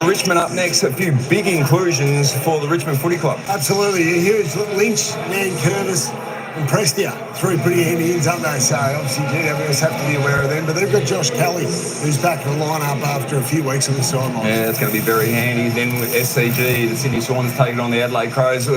Richmond up next, a few big inclusions for the Richmond Footy Club. Absolutely, a huge Lynch, Man Curtis and Prestia. Three pretty handy ins, aren't they? So obviously GWS have to be aware of them. But they've got Josh Kelly, who's back in the lineup after a few weeks on the sideline. Yeah, that's going to be very handy. Then with SCG, the Sydney Swans taking on the Adelaide Crows.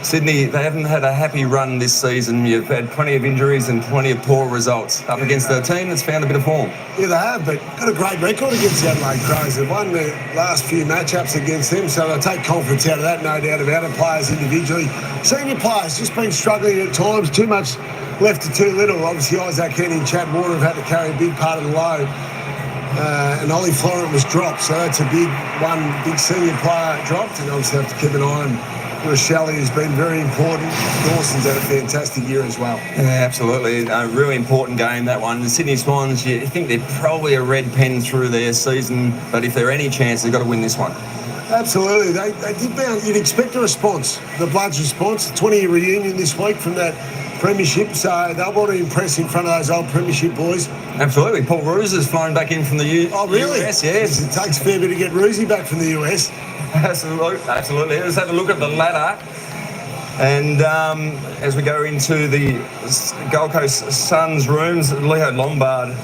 Sydney, they haven't had a happy run this season. You've had plenty of injuries and plenty of poor results up against a team that's found a bit of form. Yeah, they have, but got a great record against the Adelaide Crows. They've won the last few matchups against them, so they'll take confidence out of that, no doubt about it. Players individually. Senior players just been struggling at times, too much left to too little. Obviously, Isaac Henry and Chad Warner have had to carry a big part of the load. And Ollie Florent was dropped, so that's a one big senior player dropped, and obviously have to keep an eye on Shelley has been very important. Dawson's had a fantastic year as well. Yeah, absolutely. A really important game, that one. The Sydney Swans, you think they're probably a red pen through their season, but if they're any chance, they've got to win this one. Absolutely. They did bounce. You'd expect a response, the Bloods' response, 20-year reunion this week from that premiership, so they'll want to impress in front of those old premiership boys. Absolutely. Paul Roos has flown back in from the US. Oh, really? Yes. It takes a fair bit to get Roosie back from the US. Absolutely. Let's have a look at the ladder. And as we go into the Gold Coast Suns rooms, Leo Lombard,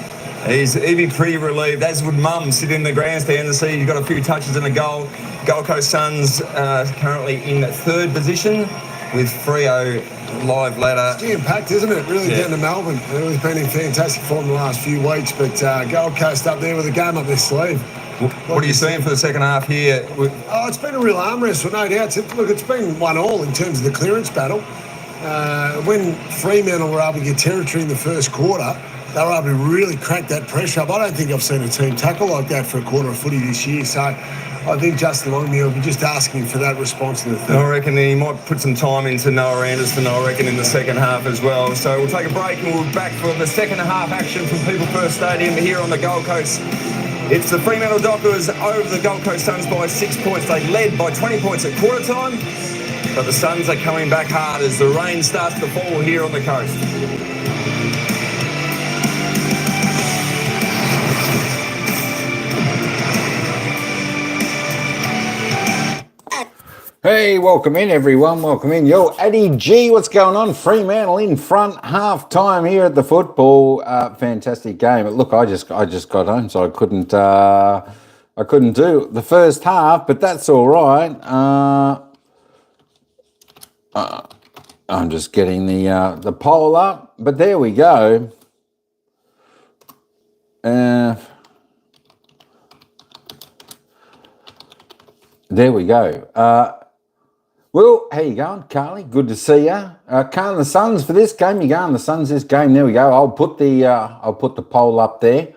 he'd be pretty relieved, as would Mum, sitting in the grandstand to see he's got a few touches and a goal. Gold Coast Suns currently in third position with Freo live ladder. It's impact, isn't it? Really down to Melbourne. They've been in fantastic form the last few weeks, but Gold Coast up there with a game up their sleeve. What are you seeing for the second half here? Oh, it's been a real arm wrestle, no doubt. Look, it's been 1-1 in terms of the clearance battle. When Fremantle were able to get territory in the first quarter, they were able to really crank that pressure up. I don't think I've seen a team tackle like that for a quarter of footy this year. So I think Justin Longmuir will be just asking for that response in the third. I reckon he might put some time into Noah Anderson, I reckon, in the second half as well. So we'll take a break and we'll be back for the second half action from People First Stadium here on the Gold Coast. It's the Fremantle Dockers over the Gold Coast Suns by 6 points. They led by 20 points at quarter time, but the Suns are coming back hard as the rain starts to fall here on the coast. Hey, welcome in, everyone. Welcome in. Yo, Addy G, what's going on? Fremantle in front, half time here at the football. Fantastic game. Look, I just got home, so I couldn't do the first half, but that's all right. I'm just getting the poll up, but there we go. There we go. Well, how you going, Carly? Good to see you. Can't the Suns for this game? You going the Suns this game? There we go. I'll put the poll up there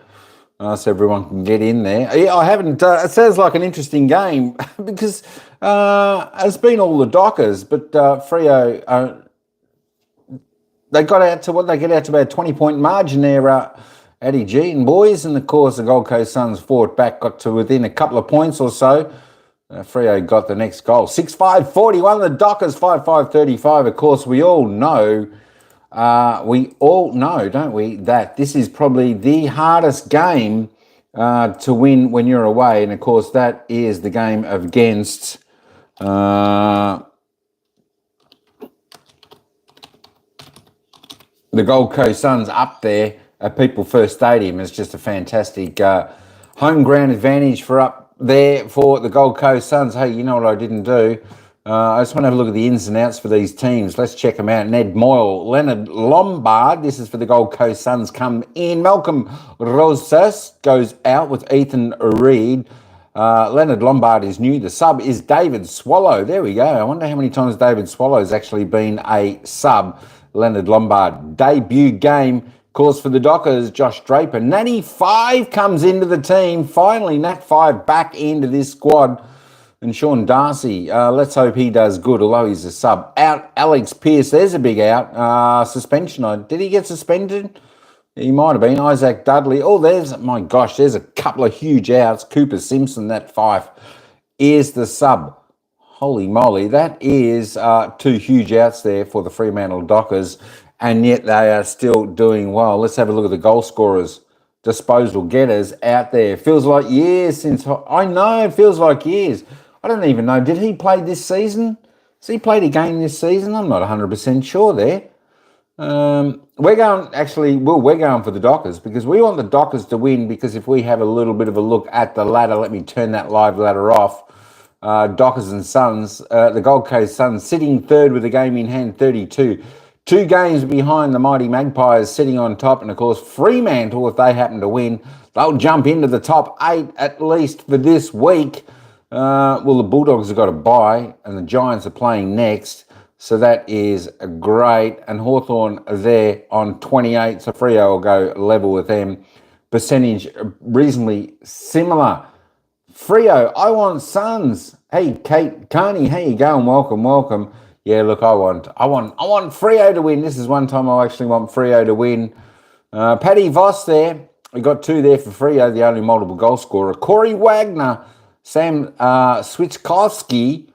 so everyone can get in there. Yeah, I haven't. It sounds like an interesting game because it's been all the Dockers, but Freo they got out to what they get out to about a 20-point margin there. Addy G and boys, and of course the Gold Coast Suns fought back, got to within a couple of points or so. Freo got the next goal. 6-5-41, the Dockers 5-5-35. Of course, we all know, don't we, that this is probably the hardest game to win when you're away. And, of course, that is the game against the Gold Coast Suns up there at People First Stadium. It's just a fantastic home ground advantage for up there for the Gold Coast Suns. Hey, you know what I didn't do? I just want to have a look at the ins and outs for these teams. Let's check them out. Ned Moyle, Leonard Lombard, this is for the Gold Coast Suns, come in. Malcolm Rosas goes out with Ethan Reid. Leonard Lombard is new. The sub is David Swallow. There we go. I wonder how many times David Swallow has actually been a sub. Leonard Lombard, debut game. Course for the Dockers, Josh Draper. Natty 5 comes into the team. Finally, Nat 5 back into this squad. And Sean Darcy, let's hope he does good, although he's a sub. Out, Alex Pearce, there's a big out. Suspension, did he get suspended? He might have been. Isaac Dudley. Oh, there's a couple of huge outs. Cooper Simpson, that 5 is the sub. Holy moly, that is 2 huge outs there for the Fremantle Dockers. And yet they are still doing well. Let's have a look at the goal scorers. disposal getters out there. Feels like years since I know. It feels like years. I don't even know. Did he play this season? Has he played a game this season? I'm not 100% sure there. We're going for the Dockers because we want the Dockers to win, because if we have a little bit of a look at the ladder, let me turn that live ladder off. Dockers and Suns, the Gold Coast Suns sitting third with a game in hand, 32. 2 games behind the mighty Magpies sitting on top. And of course, Fremantle, if they happen to win, they'll jump into the top 8 at least for this week. Well, the Bulldogs have got a bye and the Giants are playing next. So that is great. And Hawthorn are there on 28. So Freo will go level with them. Percentage reasonably similar. Freo, I want Suns. Hey, Kate Carney, how you going? Welcome. Yeah, look, I want Freo to win. This is one time I actually want Freo to win. Paddy Voss there. We got 2 there for Freo, the only multiple goal scorer. Corey Wagner, Sam Switkowski,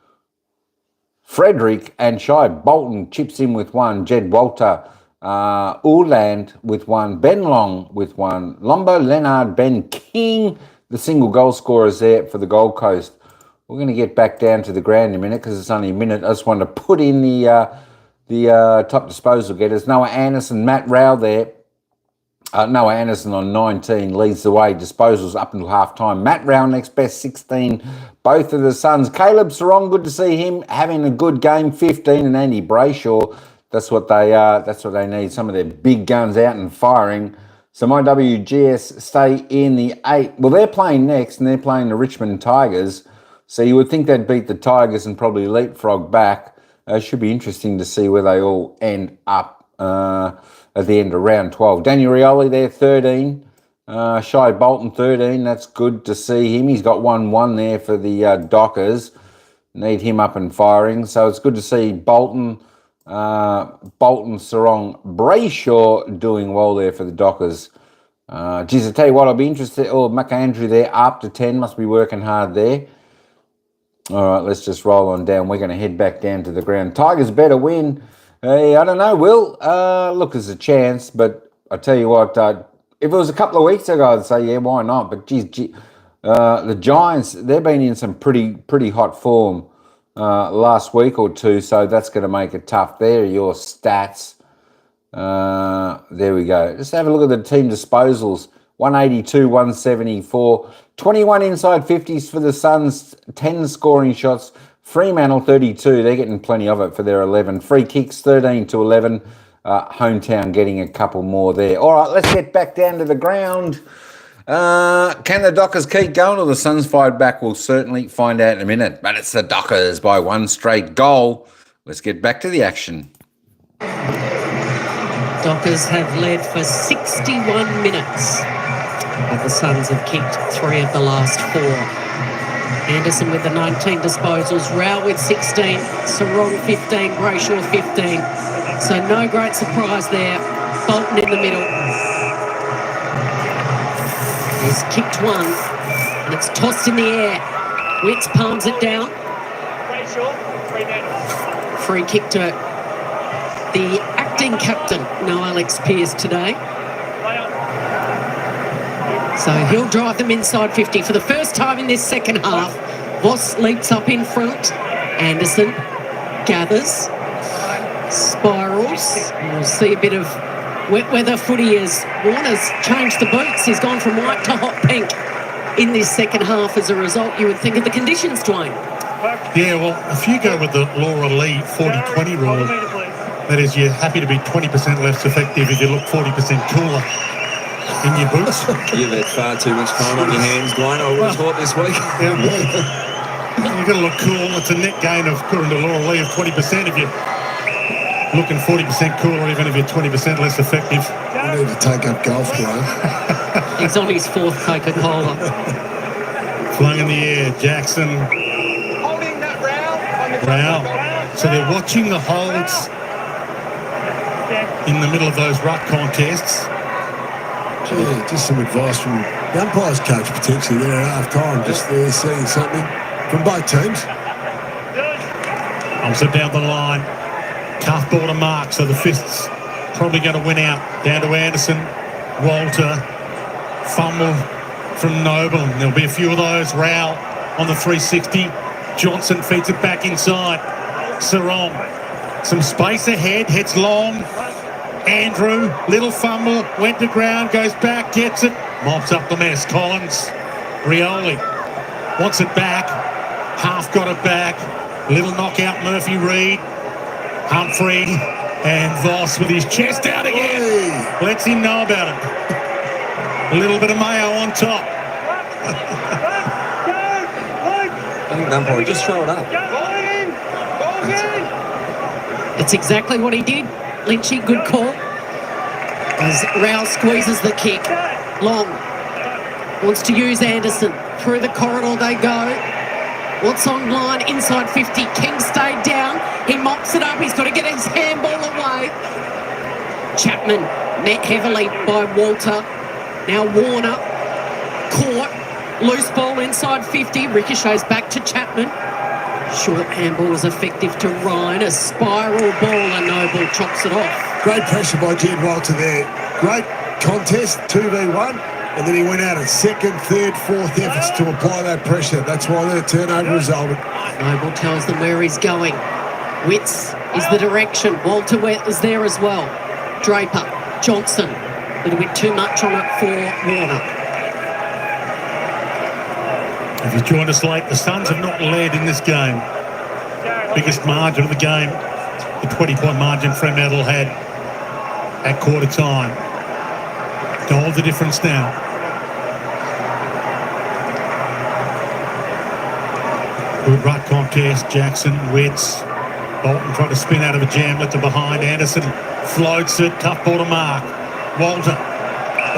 Frederick and Shai Bolton chips in with 1. Jed Walter, Urland with 1. Ben Long with 1. Lombo Leonard, Ben King, the single goal scorers there for the Gold Coast. We're going to get back down to the ground in a minute because it's only a minute. I just wanted to put in the top disposal getters. Noah Anderson, Matt Rao there. Noah Anderson on 19 leads the way. Disposals up until half time. Matt Rao next best, 16. Both of the Suns. Caleb Sarong, good to see him having a good game, 15. And Andy Brayshaw, that's what they need. Some of their big guns out and firing. So my WGS stay in the 8. Well, they're playing next, and they're playing the Richmond Tigers. So you would think they'd beat the Tigers and probably leapfrog back. It should be interesting to see where they all end up at the end of round 12. Daniel Rioli there, 13. Shai Bolton, 13. That's good to see him. He's got 1-1 there for the Dockers. Need him up and firing. So it's good to see Bolton, Sarong, Brayshaw doing well there for the Dockers. Geez, I tell you what, I'll be interested. Oh, McAndrew there, up to 10. Must be working hard there. All right, let's just roll on down. We're going to head back down to the ground. Tigers better win. Hey, I don't know, Will. Look, there's a chance, but I tell you what, if it was a couple of weeks ago, I'd say, yeah, why not? But the Giants, they've been in some pretty hot form last week or two, so that's going to make it tough. There are your stats. There we go. Just have a look at the team disposals. 182, 174. 21 inside 50s for the Suns, 10 scoring shots. Fremantle 32, they're getting plenty of it for their 11. Free kicks 13 to 11. Hometown getting a couple more there. All right, let's get back down to the ground. Can the Dockers keep going or the Suns fight back? We'll certainly find out in a minute. But it's the Dockers by 1 straight goal. Let's get back to the action. Dockers have led for 61 minutes. But the Suns have kicked 3 of the last 4. Anderson with the 19 disposals, Rao with 16, Sarong 15, Brayshaw 15. So no great surprise there. Bolton in the middle. He's kicked 1, and it's tossed in the air. Witts palms it down. Free kick to the acting captain, no Alex Pearce today. So he'll drive them inside 50 for the first time in this second half. Voss leaps up in front. Anderson gathers, spirals. We'll see a bit of wet weather footy as Warner's changed the boots. He's gone from white to hot pink in this second half. As a result, you would think of the conditions, Dwayne. Yeah, well, if you go with the Laura Lee 40-20 rule, that is, you're happy to be 20% less effective if you look 40% cooler in your boots. You've had far too much time on your hands, Dwayne. I would have thought this week. You've got to look cool. It's a net gain of, according to Laura Lee, of 20% if you're looking 40% cooler, even if you're 20% less effective. I need to take up golf, Dwayne. He's on his 4th Coca-Cola. Flung in the air, Jackson. Holding that Rao. So they're watching the holds in the middle of those ruck contests. Yeah, just some advice from the umpires coach potentially there at half time, just there seeing something from both teams. Also down the line, tough ball to mark, so the fists probably going to win out. Down to Anderson, Walter, fumble from Noble. And there'll be a few of those. Rao on the 360. Johnson feeds it back inside. Sarong. Some space ahead. Heads long. Andrew. Little fumble. Went to ground. Goes back. Gets it. Mops up the mess. Collins. Rioli. Wants it back. Half got it back. Little knockout. Murphy Reid. Humphrey. And Voss with his chest out again. Lets him know about it. A little bit of mayo on top. I think the umpire just throw it up. It's exactly what he did. Lynchy, good call. As Rao squeezes the kick. Long. Wants to use Anderson. Through the corridor they go. What's on line? Inside 50. King stayed down. He mops it up. He's got to get his handball away. Chapman met heavily by Walter. Now Warner. Caught. Loose ball inside 50. Ricochets back to Chapman. Short handball was effective to Ryan. A spiral ball and Noble chops it off. Great pressure by Jed Walter there. Great contest, 2v1. And then he went out at second, third, fourth efforts to apply that pressure. That's why their turnover resulted. Noble tells them where he's going. Wits is the direction. Walter is there as well. Draper, Johnson. A little bit too much on it for Warner. If you joined us late, the Suns have not led in this game. Biggest margin of the game, the 20-point margin Fremantle had at quarter time. Goal the difference now. Good ruck contest. Jackson, Wits. Bolton tried to spin out of a jam, left it behind. Anderson floats it. Tough ball to mark. Walter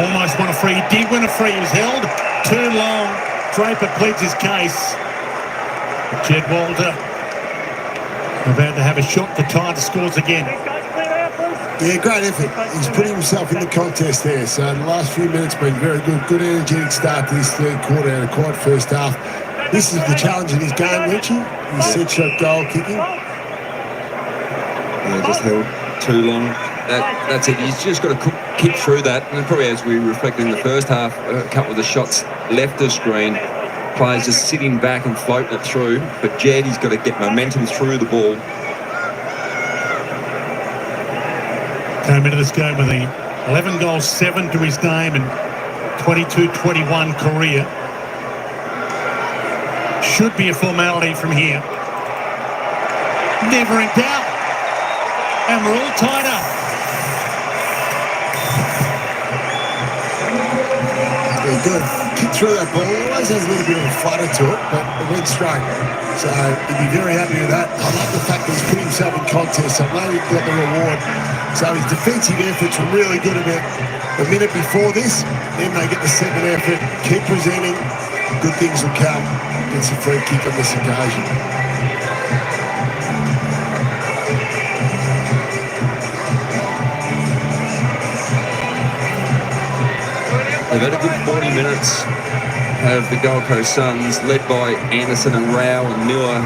almost won a free. He did win a free. He was held too long. Draper pleads his case. Jed Walter about to have a shot to tie the scores again. Yeah, great effort. He's putting himself in the contest there. So the last few minutes been very good. Good energetic start to this third quarter and a quiet first half. This is the challenge in his game, Richie. His set shot goal kicking. Yeah, just held too long. That's it. He's just got to kick through that. And probably as we reflected in the first half, a couple of the shots left the screen. Players just sitting back and floating it through. But Jed, he's got to get momentum through the ball. Came into this game with 11 goals, 7 to his name, and 22-21 career. Should be a formality from here. Never in doubt. And we're all tied up. Very good. Kick through that ball. Always has a little bit of a flutter to it, but it went straight. So he'd be very happy with that. I love the fact that he's put himself in contest. I know he got the reward. So his defensive efforts were really good about the minute before this. Then they get the second effort. Keep presenting. Good things will come. Gets a free kick on this occasion. They've had a good 40 minutes of the Gold Coast Suns, led by Anderson and Rao and Miller,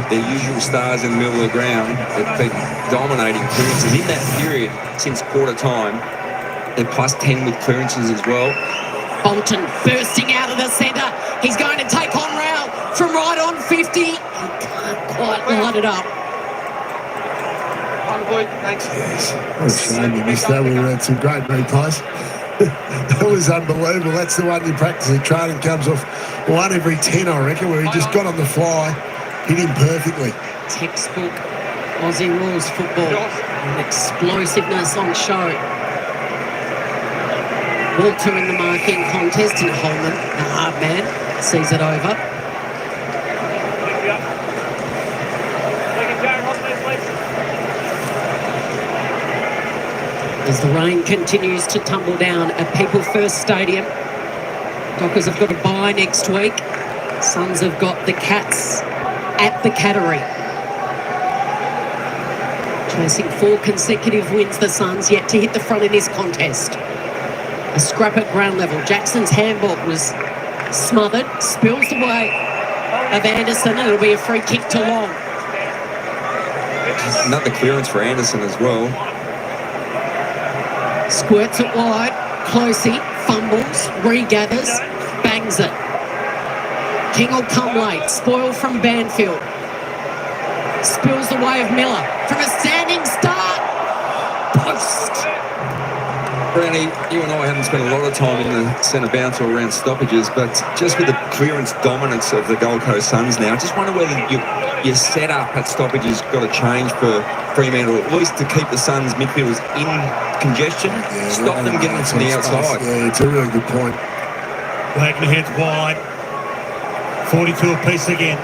their usual stars in the middle of the ground. They've been dominating clearances in that period since quarter time. They're plus 10 with clearances as well. Bolton bursting out of the centre. He's going to take on Rao from right on 50. He can't quite line it up. Yes. What a shame you missed that. We had some great replays. That was unbelievable. That's the one you practice in training. Comes off 1 every 10, I reckon, where he just got on the fly, hit him perfectly. Textbook Aussie rules football and explosiveness on show. Walter in the marking contest, and Holman, the hard man, sees it over. As the rain continues to tumble down at People First Stadium, Dockers have got a bye next week. Suns have got the Cats at the Cattery. Chasing 4 consecutive wins, the Suns yet to hit the front in this contest. A scrap at ground level. Jackson's handball was smothered, spills the way of Anderson, and it'll be a free kick to Long. Another clearance for Anderson as well. Squirts it wide. Closey fumbles, regathers, bangs it. King will come late, spoil from Banfield. Spills the way of Miller from a standing start. Post. Brownie, you and I haven't spent a lot of time in the centre bounce or around stoppages, but just with the clearance dominance of the Gold Coast Suns now, I just wonder whether your setup at stoppages got to change for Fremantle, at least to keep the Suns midfielders in congestion, stop them getting from the outside. Yeah, it's a really good point. Wagner heads wide. 42 apiece again.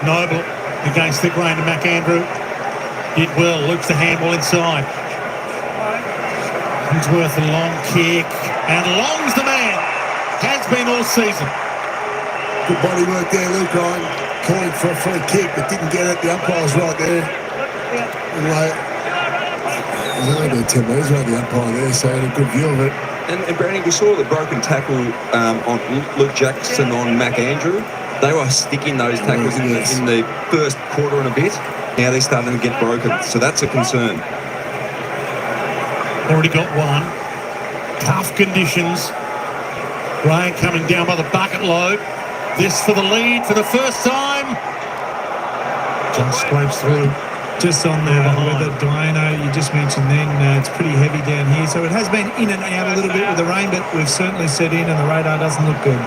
Noble against the grain to McAndrew. Did well, loops the handball inside. Worth a long kick, and Long's the man. Has been all season. Good body work there, Luke Ryan. Calling for a free kick, but didn't get it. The umpire's right there. And there's only about 10 metres around the umpire there, so had a good view of it. And Brownie, we saw the broken tackle on Luke Jackson on McAndrew. They were sticking those tackles in the first quarter and a bit. Now they're starting to get broken, so that's a concern. Already got one. Tough conditions. Ryan coming down by the bucket load. This for the lead for the first time. Just scrapes through. Just on the weather, Diano, you just mentioned then, it's pretty heavy down here. So it has been in and out a little bit with the rain, but we've certainly set in and the radar doesn't look good.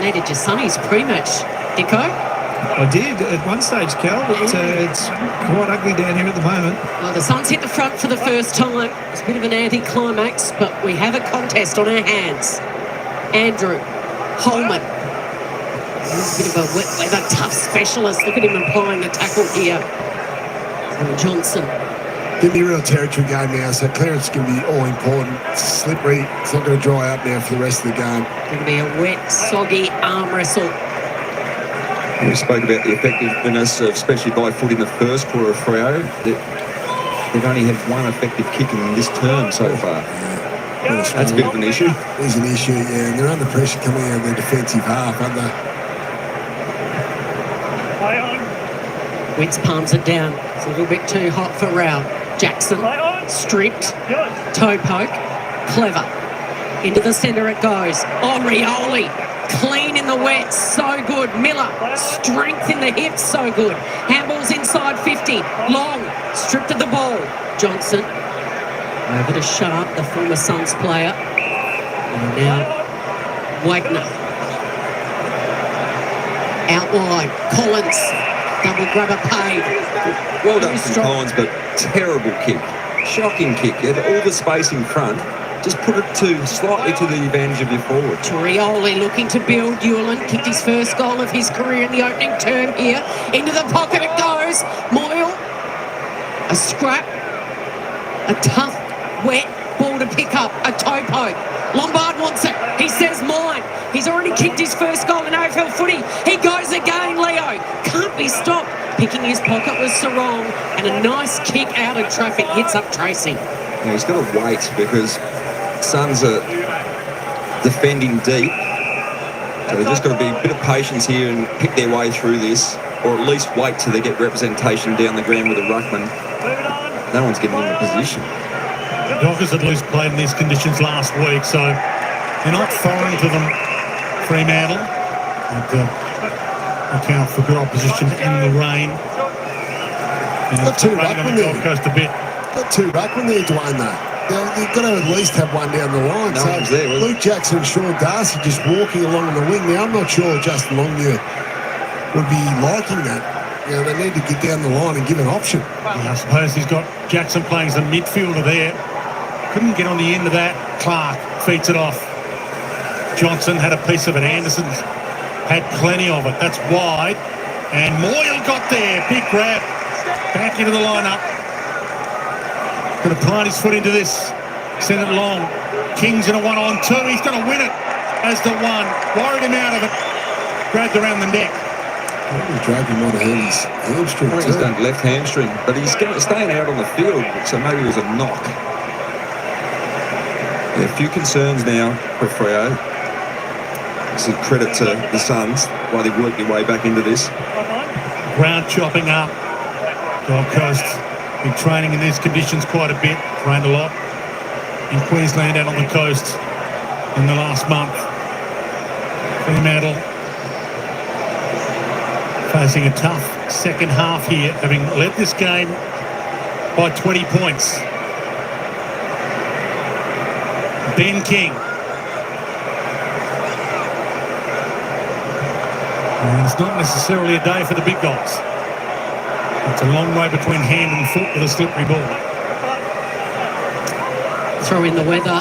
Needed your Sunnies pre-match, Dicko. I did at one stage, Cal, but it's quite ugly down here at the moment. Well, the Suns hit the front for the first time. It's a bit of an anti-climax, but we have a contest on our hands. Andrew Holman. He's a bit of a wet weather tough specialist. Look at him applying the tackle here. And Johnson. Give me a real territory game now, so clearance can be all important. It's slippery. It's not going to dry up now for the rest of the game. It's going to be a wet, soggy arm wrestle. We spoke about the effectiveness of especially by foot in the first quarter of Freo. They've only had one effective kick in this term so far. That's a bit of an issue. It is an issue, yeah. And they're under pressure coming out of their defensive half, aren't they? Wentz palms it down. It's a little bit too hot for Rao. Jackson, stripped, toe poke, clever. Into the centre it goes. Oh, Rioli, clean in the wet, so good. Miller, strength in the hips, so good. Handballs inside 50. Long, stripped of the ball. Johnson, over to Sharp, the former Suns player. And now, Wagner. Out wide, Collins. Double grabber paid. Well done from Collins, but terrible kick. Shocking kick. He had all the space in front. Just put it slightly to the advantage of your forward. Trioli looking to build. Hewlin kicked his first goal of his career in the opening term here. Into the pocket it goes. Moyle. A scrap. A tough, wet ball to pick up. A toe poke. Lombard wants it. He says mine. He's already kicked his first goal in AFL footy. He goes again, Leo. Can't be stopped. Picking his pocket was Sarong. And a nice kick out of traffic hits up Tracy. Now he's got to wait because Suns are defending deep. So they've just got to be a bit of patience here and pick their way through this, or at least wait till they get representation down the ground with a ruckman. No one's getting in the position. Dockers at least played in these conditions last week, so they're not foreign to them, Fremantle. Account for good opposition in the rain. Got two ruckmen there. Gold Coast a bit. Got two ruckmen there, Dwayne, though. You've got to at least have one down the line. No one's there, Luke Jackson and Sean Darcy just walking along the wing. Now, I'm not sure Justin Longmuir would be liking that. You know, they need to get down the line and give an option. I suppose he's got Jackson playing as a midfielder there. Couldn't get on the end of that. Clark feeds it off. Johnson had a piece of it. Anderson's had plenty of it. That's wide. And Moyle got there. Big grab. Back into the lineup. Going to plant his foot into this. Send it long. King's in a 1-on-2. He's going to win it as the one. Worried him out of it. Grabbed around the neck. He dragged him on his hamstring. I think he's done left hamstring, but he's staying out on the field, so maybe it was a knock. Yeah, a few concerns now for Freo. It's a credit to the Suns while they work their way back into this. Ground chopping up. Gold Coast been training in these conditions quite a bit. Trained a lot in Queensland and on the coast. in the last month. Fremantle facing a tough second half here, having led this game by 20 points. Ben King. And it's not necessarily a day for the big guys. It's a long way between hand and foot with a slippery ball. Throw in the weather.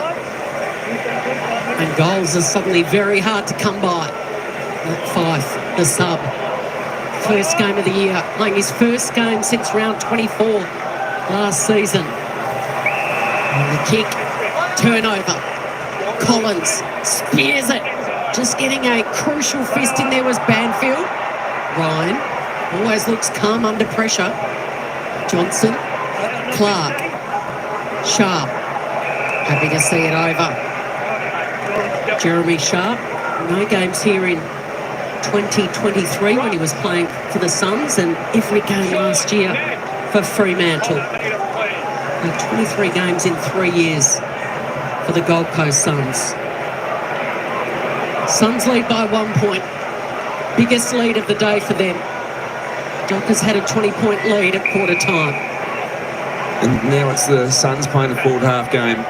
And goals are suddenly very hard to come by. Fife, the sub. First game of the year. Playing his first game since round 24 last season. And the kick. Turnover. Collins spears it. Just getting a crucial fist in there was Banfield. Ryan always looks calm under pressure. Johnson. Clark. Sharp. Happy to see it over. Jeremy Sharp. No games here in 2023 when he was playing for the Suns, and every game last year for Fremantle. 23 games in 3 years for the Gold Coast Suns. Suns lead by 1 point. Biggest lead of the day for them. Dockers had a 20-point lead at quarter time. And now it's the Suns playing the forward half game.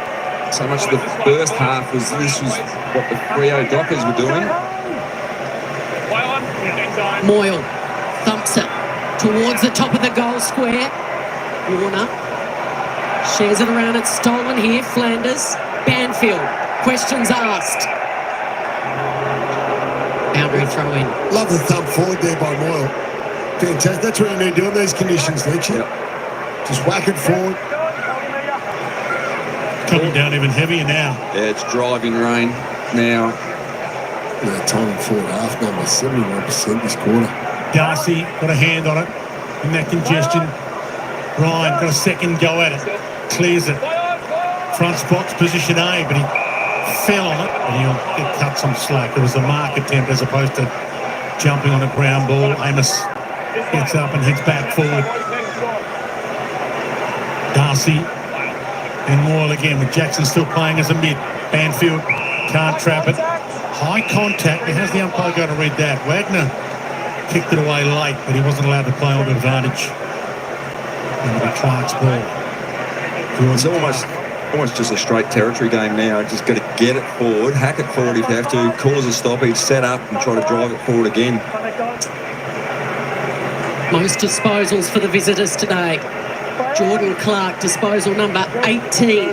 So much of the first half was what the Freo Dockers were doing. Moyle thumps it towards the top of the goal square. Warner shares it around. It's stolen here. Flanders. Banfield. Questions asked. Boundary throw in. Love the thump forward there by Moyle. Fantastic. That's what you need to do in these conditions, Leachy. Yep. Just whack it forward. Coming down even heavier now. Yeah, it's driving rain now. Yeah, time forward half number 71% this quarter. Darcy got a hand on it in that congestion. Ryan got a second go at it. Clears it. Front spot's position A, but he fell on it. And he'll get cut some slack. It was a mark attempt as opposed to jumping on a ground ball. Amos gets up and heads back forward. Darcy and Moyle again with Jackson still playing as a mid. Banfield can't trap it. High contact. How's the umpire going to read that? Wagner kicked it away late, but he wasn't allowed to play on advantage. It'll be Clark's ball. It's almost just a straight territory game now. Just got to get it forward, hack it forward if you have to, cause a stoppage, set up and try to drive it forward again. Most disposals for the visitors today. Jordan Clark, disposal number 18.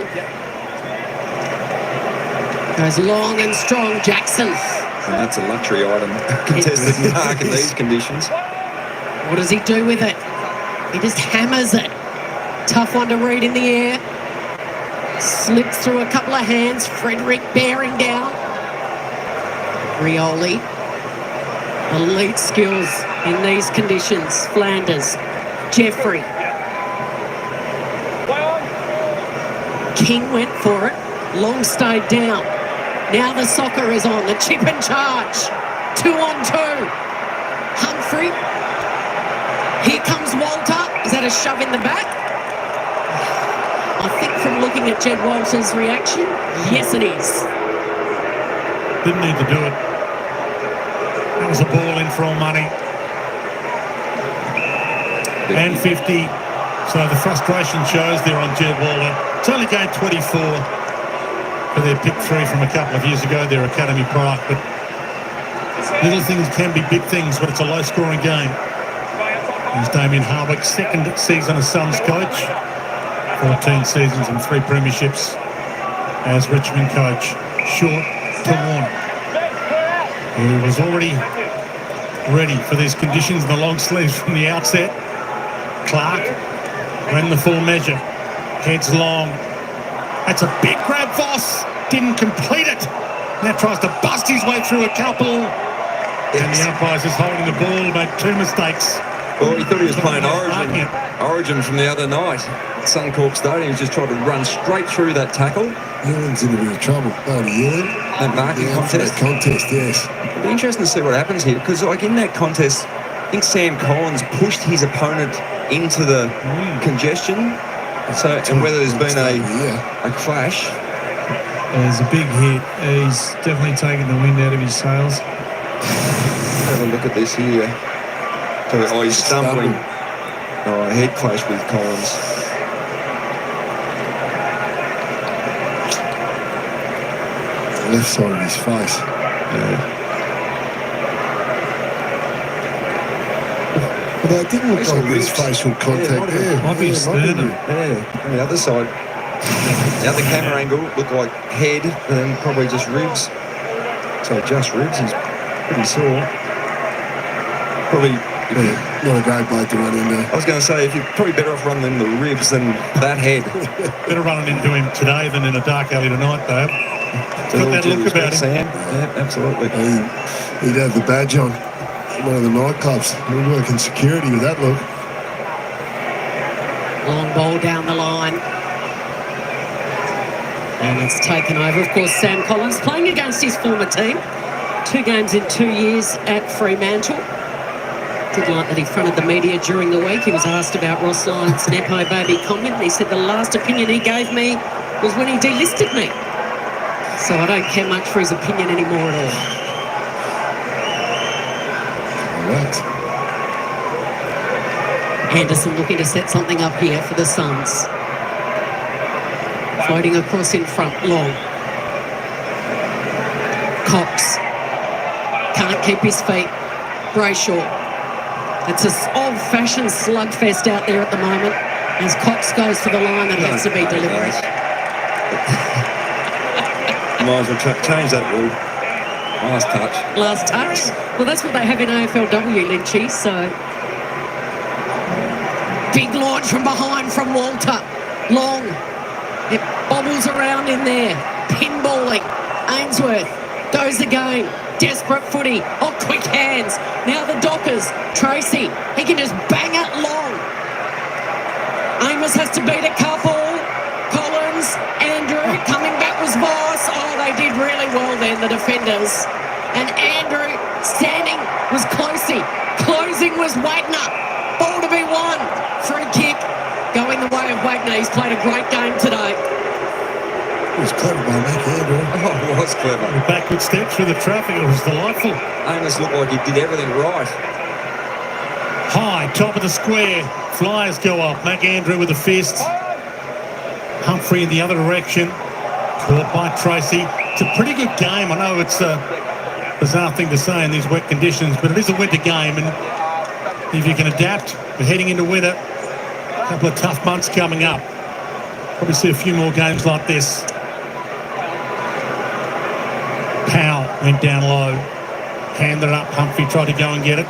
Goes long and strong, Jackson. And that's a luxury item, contested mark in these conditions. What does he do with it? He just hammers it. Tough one to read in the air. Slips through a couple of hands. Frederick bearing down. Rioli. Elite skills in these conditions. Flanders. Jeffrey. King went for it. Long stayed down. Now the soccer is on. The chip and charge. 2-on-2. Humphrey. Here comes Walter. Is that a shove in the back? I think from looking at Jed Walter's reaction, yes it is. Didn't need to do it. That was a ball in for all money. And 50. So the frustration shows there on Jed Walter. It's only game 24 for their pick 3 from a couple of years ago, their academy product. But little things can be big things when it's a low-scoring game. Here's Damien Harwick's second season as Suns coach. 14 seasons and 3 premierships as Richmond coach. Short to Warner, who was already ready for these conditions in the long sleeves from the outset. Clark ran the full measure. Heads long. That's a big grab, Voss. Didn't complete it. Now tries to bust his way through a couple. And the umpire's just holding the ball, made 2 mistakes. Well, he thought he was playing Origin from the other night at Suncorp Stadium. He just tried to run straight through that tackle. Ewan's in a bit of trouble. Ewan. That marking contest. That contest, yes. It'll be interesting to see what happens here, because like in that contest, I think Sam Collins pushed his opponent into the congestion. So, and whether there's been a clash. It's a big hit. He's definitely taken the wind out of his sails. Have a look at this here. So, he's stumbling. Oh, head clash with Collins. Left side of his face. Yeah. Well, it didn't look like his facial contact there. Might be a sternum. Yeah, on the other side. The other camera angle looked like head and probably just ribs. So just ribs, he's pretty sore. Probably, Not a great bloke to run into. I was going to say, if you're probably better off running the ribs than that head. Better running into him today than in a dark alley tonight, though. Got that look about him. Sam. Yeah, absolutely. He'd have the badge on one of the nightclubs. He'd work in security with that look. Long ball down the line. And it's taken over. Of course, Sam Collins playing against his former team. 2 games in 2 years at Fremantle. Did like that he fronted the media during the week. He was asked about Ross Lyon's Nepo baby comment. And he said the last opinion he gave me was when he delisted me. So I don't care much for his opinion anymore at all. Correct. Anderson looking to set something up here for the Suns. Floating across in front, long. Cox. Can't keep his feet. Brayshaw. It's an old-fashioned slugfest out there at the moment. As Cox goes for the line that has to be delivered. Might as well change that rule. Last touch. Last touch. Well, that's what they have in AFLW, Lynchy, so... Big launch from behind from Walter. Long. It bobbles around in there. Pinballing. Ainsworth goes again. Desperate footy. Oh, quick hands. Now the Dockers. Tracy. He can just bang it long. Amos has to beat a couple. Collins. Andrew. Coming back was Voss. Oh, they did really well then, the defenders. And Andrew standing was Closey. Closing was Wagner. Ball to be won. Free kick. Going the way of Wagner. He's played a great game today. It was clever by Mac Andrew. Oh, it was clever. Backward steps through the traffic. It was delightful. Amos looked like he did everything right. High, top of the square. Flyers go off. Mac Andrew with a fist. Humphrey in the other direction. Caught by Tracy. It's a pretty good game. I know it's a bizarre thing to say in these wet conditions, but it is a winter game, and if you can adapt, we're heading into winter. A couple of tough months coming up. Probably see a few more games like this. Powell went down low. Handed it up. Humphrey tried to go and get it.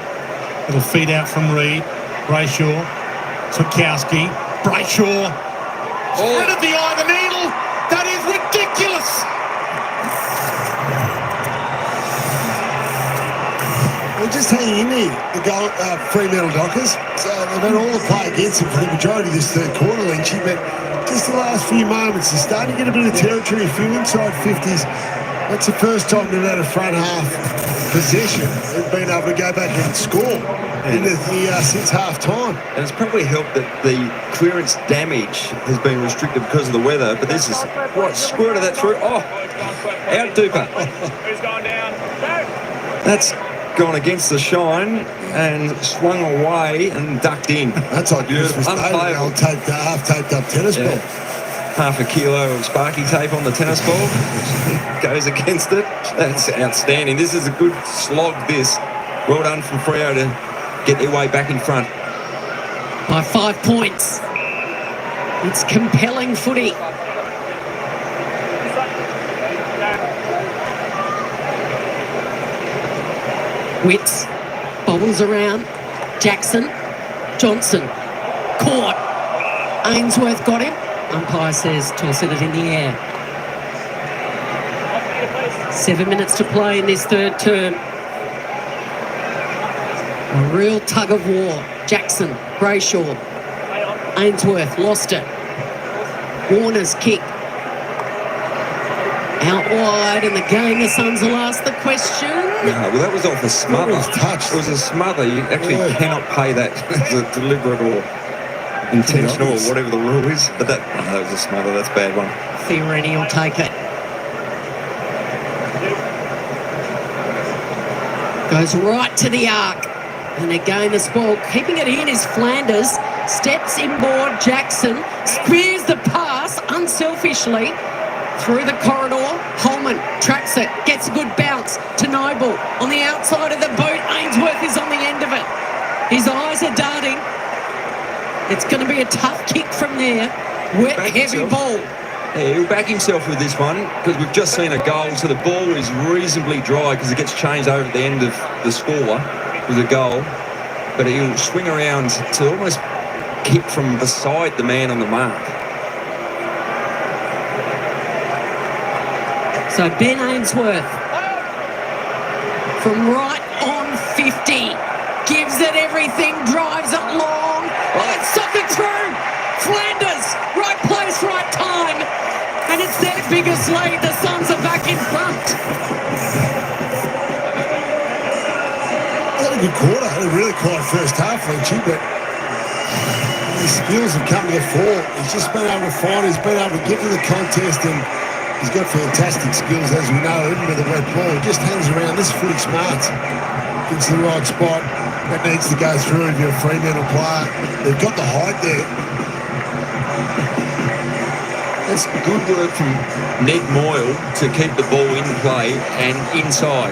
Little feed out from Reed. Brayshaw. Switkowski. Brayshaw. Thread of the eye of the needle. That is ridiculous. They're just hanging in there, the goal, Fremantle Dockers. So they've had all the play against them for the majority of this third quarter, Lynchy, but just the last few moments, they're starting to get a bit of territory, a few inside 50s. That's the first time they've had a front half possession and been able to go back and score since half time. And it's probably helped that the clearance damage has been restricted because of the weather, but this is what squirted that through. Oh, out Duper. Who's gone down? That's gone against the shine and swung away and ducked in. That's like Christmas Day, the old half-taped up tennis ball. Half a kilo of Sparky tape on the tennis ball. Goes against it. That's outstanding. This is a good slog, this. Well done from Freo to get their way back in front. By 5 points. It's compelling footy. Witts bobbles around. Jackson. Johnson. Caught. Ainsworth got him. Umpire says toss it in the air. 7 minutes to play in this third term. A real tug of war. Jackson, Brayshaw, Ainsworth lost it. Warner's kick. Out wide in the game. The Suns will ask the question. No, well, that was off a smother. It was touched. It was a smother. You actually cannot pay that as a deliberate or intentional or whatever the rule is. But that was a smother. That's a bad one. Fiorani will take it. Goes right to the arc. And again, the spoil. Keeping it in is Flanders. Steps inboard, Jackson. Spears the pass unselfishly. Through the corridor, Holman tracks it, gets a good bounce to Noble. On the outside of the boot, Ainsworth is on the end of it. His eyes are darting. It's going to be a tough kick from there. Wet, heavy ball. Yeah, he'll back himself with this one because we've just seen a goal, so the ball is reasonably dry because it gets changed over at the end of the score with a goal. But he'll swing around to almost kick from beside the man on the mark. So Ben Ainsworth from right on 50 gives it everything, drives it long. Oh, it's socked through. Flanders, right place, right time. And it's their biggest lead. The Suns are back in front. Had a good quarter. Had a really quiet first half, Lynchie, but his skills have come to the fore. He's just been able to find, he's been able to get to the contest, and he's got fantastic skills, as we know, even with a wet ball. He just hangs around. This footy smarts. Gets the right spot. That needs to go through if you're a Fremantle player. They've got the height there. That's good work from Ned Moyle to keep the ball in play and inside.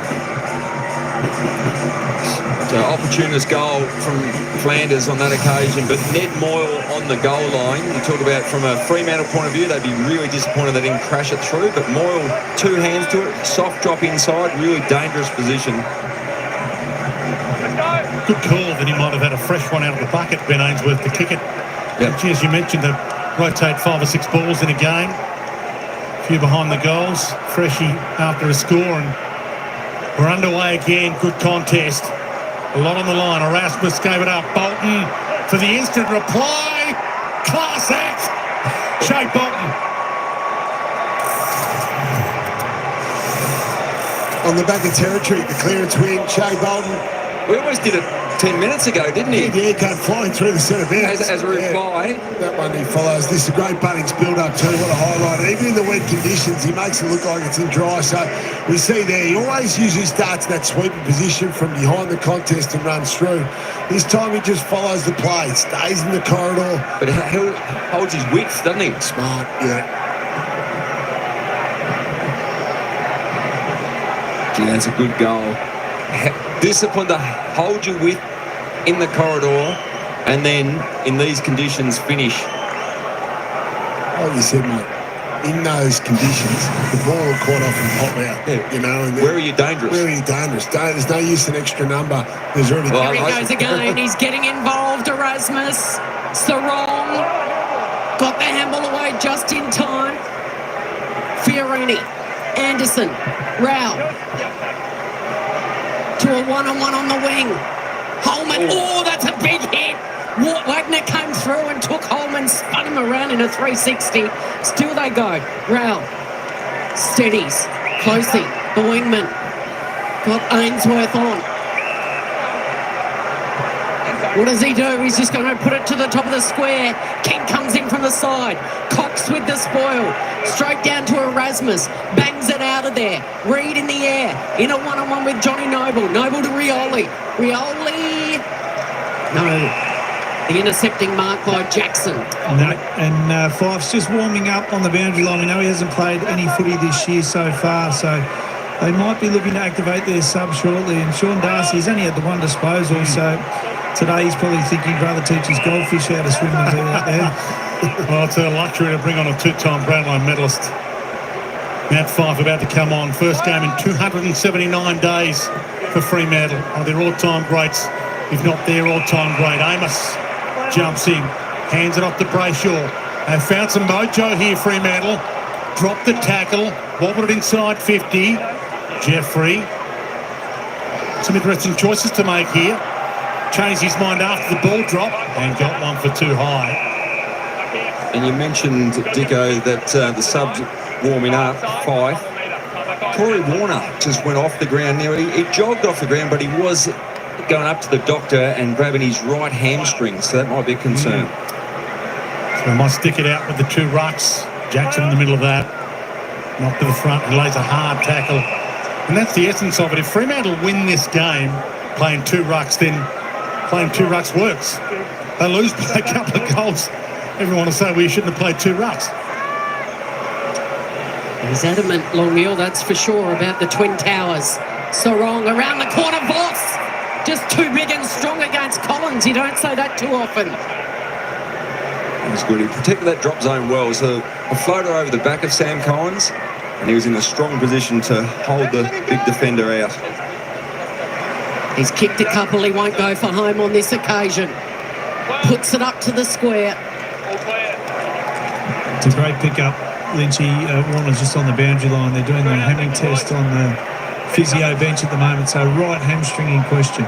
So opportunist goal from Flanders on that occasion, but Ned Moyle on the goal line. You talk about from a Fremantle point of view, they'd be really disappointed they didn't crash it through, but Moyle, 2 hands to it, soft drop inside, really dangerous position. Good call that he might have had a fresh one out of the bucket, Ben Ainsworth, to kick it. Yep. As you mentioned, they rotate 5 or 6 balls in a game. A few behind the goals. Freshy after a score, and we're underway again. Good contest. A lot on the line. Erasmus gave it up. Bolton for the instant reply. Class act. Shea Bolton. On the back of territory, the clearance win. Shea Bolton. We almost did it 10 minutes ago, didn't he? Yeah, came flying through the centre bounce. As a reply. Yeah, that one he follows. This is a great Bunnings build-up too. What a highlight. Even in the wet conditions, he makes it look like it's in dry. So we see there, he always usually starts that sweeping position from behind the contest and runs through. This time he just follows the play. Stays in the corridor. But he holds his width, doesn't he? Smart, yeah. Gee, that's a good goal. Discipline to hold your width in the corridor and then in these conditions finish. Like you said, mate, in those conditions, the ball will caught off and pop out. Yeah. You know, and where are you dangerous? Where are you dangerous? There's no use in extra number. There's already. There he goes again. He's getting involved. Erasmus, Sarong got the handball away just in time. Fiorini, Anderson, Rao. To a one-on-one on the wing. Holman, oh, that's a big hit. Wagner came through and took Holman, spun him around in a 360. Still they go. Rao steadies. Closey, the wingman. Got Ainsworth on. What does he do? He's just going to put it to the top of the square. King comes in from the side. Cox with the spoil. Straight down to Erasmus. Bangs it out of there. Reed in the air. In a one-on-one with Johnny Noble. Noble to Rioli. Rioli. No. The intercepting mark by Jackson. No. And Fife's just warming up on the boundary line. We know he hasn't played any footy this year so far, so they might be looking to activate their sub shortly. And Sean Darcy's only had the one disposal, so today he's probably thinking he'd rather teach his goldfish how to swim than do that there. Well, it's a luxury to bring on a 2-time Brownlow medalist. Matt Fife about to come on. First game in 279 days for Fremantle. One of their all-time greats, if not their all-time great. Amos jumps in, hands it off to Brayshaw. They've found some mojo here, Fremantle. Dropped the tackle, wobbled it inside 50. Jeffrey. Some interesting choices to make here. Changed his mind after the ball drop and got one for too high. And you mentioned, Dicko, that the subs warming up, Fife. Corey Warner just went off the ground now. He jogged off the ground, but he was going up to the doctor and grabbing his right hamstring, so that might be a concern. So they might stick it out with the 2 rucks. Jackson in the middle of that. Knocked to the front. He lays a hard tackle And that's the essence of it. If Fremantle win this game playing 2 rucks, then playing 2 rucks works. They lose by a couple of goals. Everyone will say, well, you shouldn't have played 2 rucks. He's adamant, Longmuir, that's for sure, about the Twin Towers. Sarong around the corner, Voss. Just too big and strong against Collins. You don't say that too often. That's good. He protected that drop zone well. So a floater over the back of Sam Collins, and he was in a strong position to hold the big defender out. He's kicked a couple. He won't go for home on this occasion. Puts it up to the square. It's a great pickup. Lynchy, Warner's just on the boundary line. They're doing the hammering test on the physio bench at the moment. So right hamstring in question.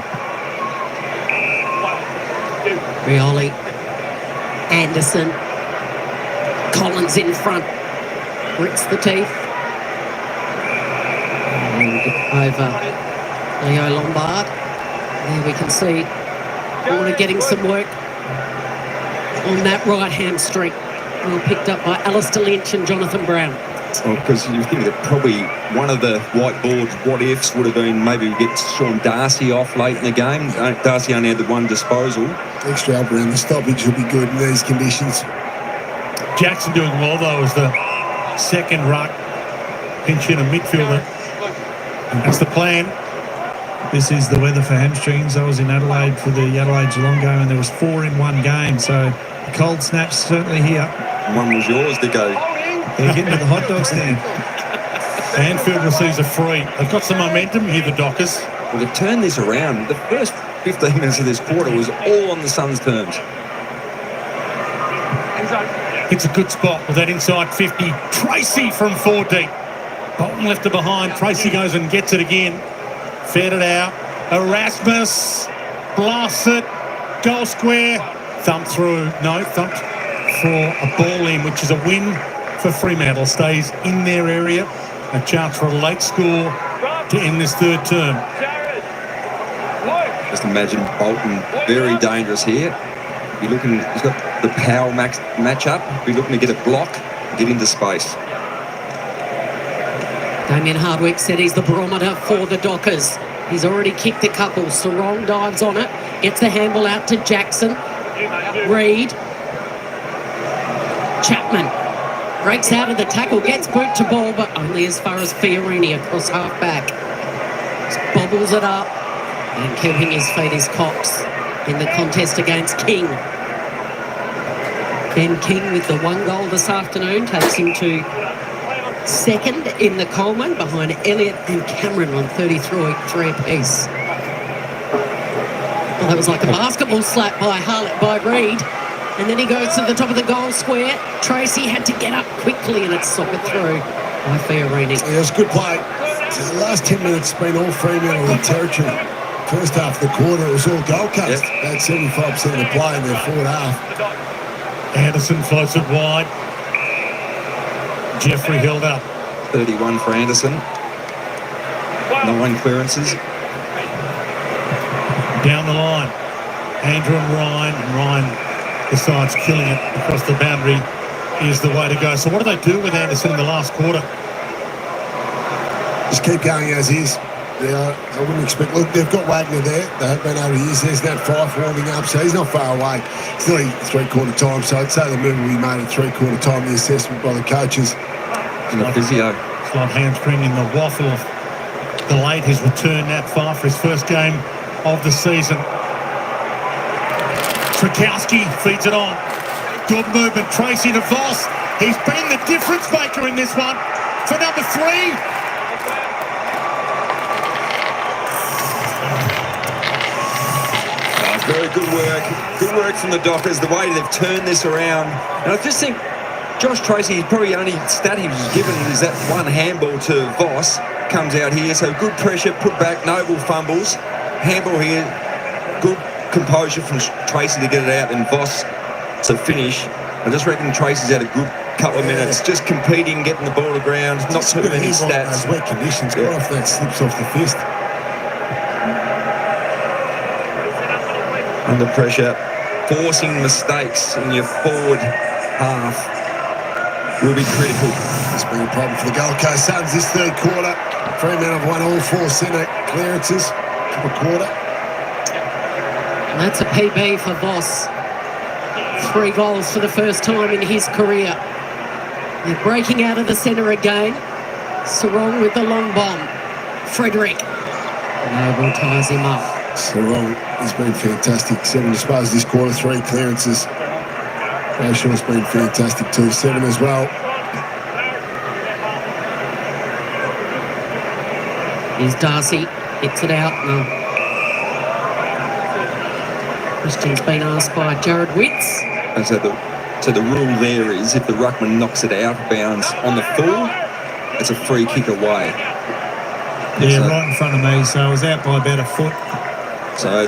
Rioli, Anderson, Collins in front. Grits the teeth. And over Leo Lombard. There we can see Warner getting some work on that right hamstring. Well picked up by Alistair Lynch and Jonathan Brown. Well, because you think that probably one of the whiteboard what-ifs would have been maybe we get Sean Darcy off late in the game. Darcy only had the 1 disposal. Extra help around the stoppage will be good in these conditions. Jackson doing well, though, as the second ruck. Pinch in a midfielder. That's the plan. This is the weather for hamstrings. I was in Adelaide for the Adelaide Geelong game, and there was 4 in one game. So the cold snap's certainly here. One was yours, Dicko. They're getting to the hot dog stand. Anfield receives a free. They've got some momentum here, the Dockers. Well, they've turned this around. The first 15 minutes of this quarter was all on the Suns' terms. It's a good spot with that inside 50. Tracy from 4 deep. Bolton left it behind. Tracy goes and gets it again. Fed it out. Erasmus blasts it. Goal square. Thump through. No, thumped for a ball in, which is a win for Fremantle. Stays in their area. A chance for a late score to end this 3rd term. Just imagine Bolton very dangerous here. Be looking, he's got the power match up. Be looking to get a block, get into space. Damien Hardwick said he's the barometer for the Dockers. He's already kicked a couple. Sarong dives on it, gets the handball out to Jackson. Reid. Chapman breaks out of the tackle, gets boot to ball, but only as far as Fiorini across half back. Just bobbles it up, and keeping his feet is Cox in the contest against King. Ben King with the 1 goal this afternoon takes him to 2nd in the Coleman behind Elliott and Cameron on 33 apiece. Well, that was like a basketball slap by Reid. And then he goes to the top of the goal square. Tracy had to get up quickly and it's socked through by Fiorini. Yeah, it was a good play. So the last 10 minutes has been all Fremantle in territory. First half of the quarter, it was all Gold Coast. Yep. They had 75% of the play in their forward half. Anderson floats it wide. Jeffrey held up. 31 for Anderson. 9 clearances. Down the line. Andrew and Ryan. And Ryan decides killing it across the boundary is the way to go. So what do they do with Anderson in the last quarter? Just keep going as is. Yeah, I wouldn't expect. Look, they've got Wagner there. They have been able to use. There's that Fife warming up, so he's not far away. It's nearly 3/4 time, so I'd say the move will be made at 3/4 time. The assessment by the coaches And the physio. Slight hamstring in the waffle. Delayed his return, Nat Fife, for his first game of the season. Trakowski feeds it on. Good movement. Tracy to Voss. He's been the difference maker in this one for number 3. Very good work. Good work from the Dockers, the way they've turned this around. And I just think Josh Tracy, probably only stat he was given is that 1 handball to Voss. Comes out here, so good pressure, put back, Noble fumbles. Handball here, good composure from Tracy to get it out, and Voss to finish. I just reckon Tracy's had a good couple of minutes, just competing, getting the ball to ground, not too many stats. Those wet conditions, quite often that slips off the fist. Under pressure, forcing mistakes in your forward half will be critical. It's been a problem for the Gold Coast Suns this 3rd quarter. Fremantle have won all 4 centre clearances for the quarter. And that's a PB for Voss. 3 goals for the first time in his career. They're breaking out of the centre again. Sarong with the long bomb. Frederick. Noble ties him up. Sarong has been fantastic. 7 disposals this quarter, 3 clearances. Brayshaw's been fantastic too, 7 as well. Here's Darcy. Hits it out. No. Question's been asked by Jared Witts. And so the rule there is if the ruckman knocks it out of bounds on the full, it's a free kick away. Yeah, right in front of me, so I was out by about a foot. So I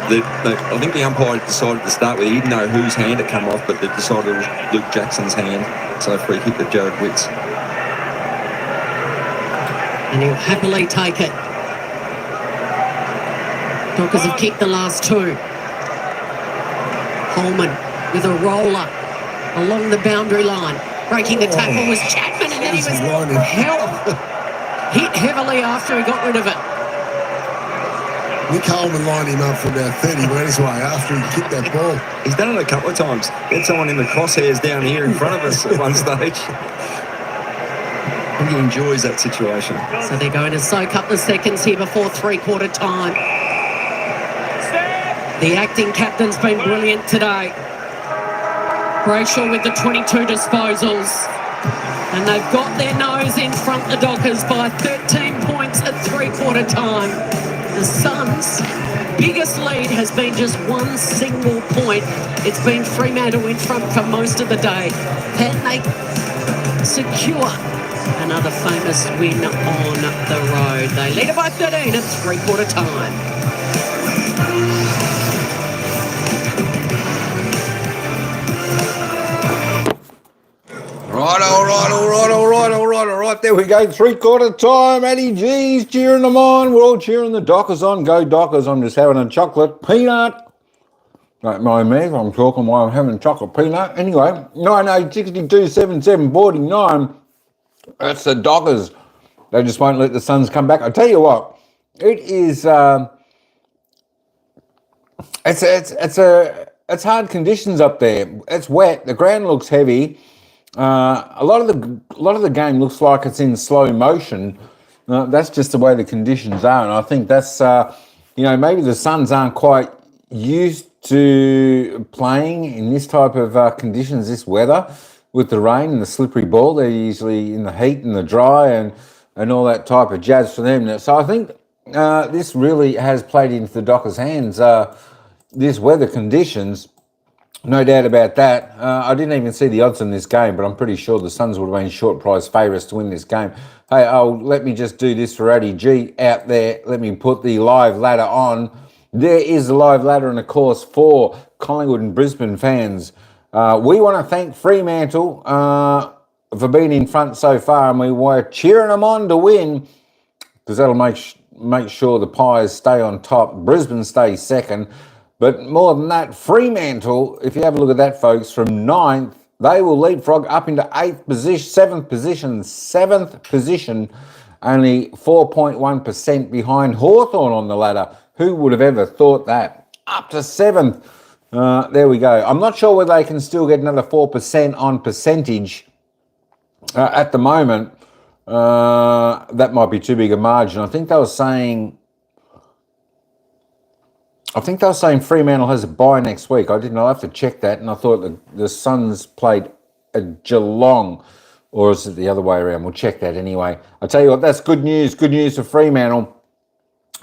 think the umpire decided to start with, he didn't know whose hand it came off, but they decided it was Luke Jackson's hand. So free kick to Jared Witts. And he'll happily take it. Dockers have kicked the last 2. Holman with a roller along the boundary line. Breaking the tackle was Chapman, and then he was hit heavily after he got rid of it. Nick Holman lined him up for about 30 metres away after he kicked that ball. He's done it a couple of times. Had someone in the crosshairs down here in front of us at one stage. And he enjoys that situation. So they're going to soak up the seconds here before 3/4 time. The acting captain's been brilliant today. Brayshaw with the 22 disposals. And they've got their nose in front, the Dockers, by 13 points at 3/4 time. The Suns' biggest lead has been just 1 single point. It's been Fremantle in front for most of the day. Can they secure another famous win on the road? They lead it by 13 at 3/4 time. All right. There we go. 3/4 time. Eddie G's cheering them on. We're all cheering the Dockers on. Go Dockers. I'm just having a chocolate peanut. Don't mind me if I'm talking while I'm having a chocolate peanut. Anyway, 98-62-77-49. That's the Dockers. They just won't let the Suns come back. I tell you what, it is. It's hard conditions up there. It's wet. The ground looks heavy. A lot of the game looks like it's in slow motion. That's just the way the conditions are, and I think that's maybe the Suns aren't quite used to playing in this type of conditions, this weather, with the rain and the slippery ball. They're usually in the heat and the dry and all that type of jazz for them. So I think this really has played into the Dockers' hands. This weather conditions. No doubt about that. I didn't even see the odds in this game, but I'm pretty sure the Suns would have been short price favourites to win this game. Hey, let me just do this for Addy G out there. Let me put the live ladder on. There is the live ladder, and of course, for Collingwood and Brisbane fans, we want to thank Fremantle for being in front so far, and we were cheering them on to win because that'll make sure the Pies stay on top. Brisbane stays second. But more than that, Fremantle, if you have a look at that, folks, from 9th, they will leapfrog up into 8th position, 7th position, only 4.1% behind Hawthorn on the ladder. Who would have ever thought that? Up to 7th. There we go. I'm not sure whether they can still get another 4% on percentage at the moment. That might be too big a margin. I think they were saying Fremantle has a bye next week. I have to check that, and I thought the Suns played at Geelong, or is it the other way around? We'll check that anyway. I tell you what, that's good news. Good news for Fremantle.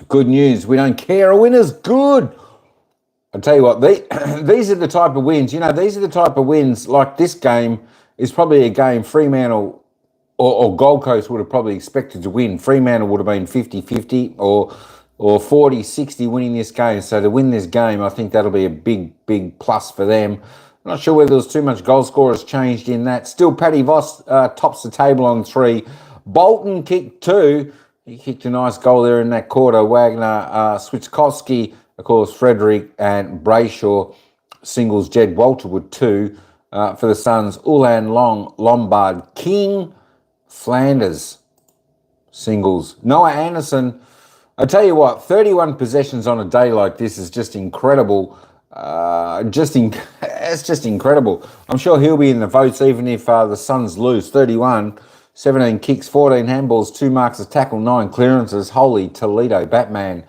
Good news. We don't care. A winner's good. I tell you what, these are the type of wins. These are the type of wins, like this game is probably a game Fremantle or Gold Coast would have probably expected to win. Fremantle would have been 50-50 or 40-60 winning this game. So to win this game, I think that'll be a big, big plus for them. I'm not sure whether there's too much goal scorers changed in that. Still, Paddy Voss tops the table on 3. Bolton kicked 2. He kicked a nice goal there in that quarter. Wagner, Switkowski, of course, Frederick and Brayshaw singles. Jed Walter with 2 for the Suns. Ulan Long, Lombard, King, Flanders. singles. Noah Anderson, I tell you what, 31 possessions on a day like this is just incredible. It's just incredible. I'm sure he'll be in the votes even if the Suns lose. 31, 17 kicks, 14 handballs, 2 marks of tackle, 9 clearances. Holy Toledo, Batman.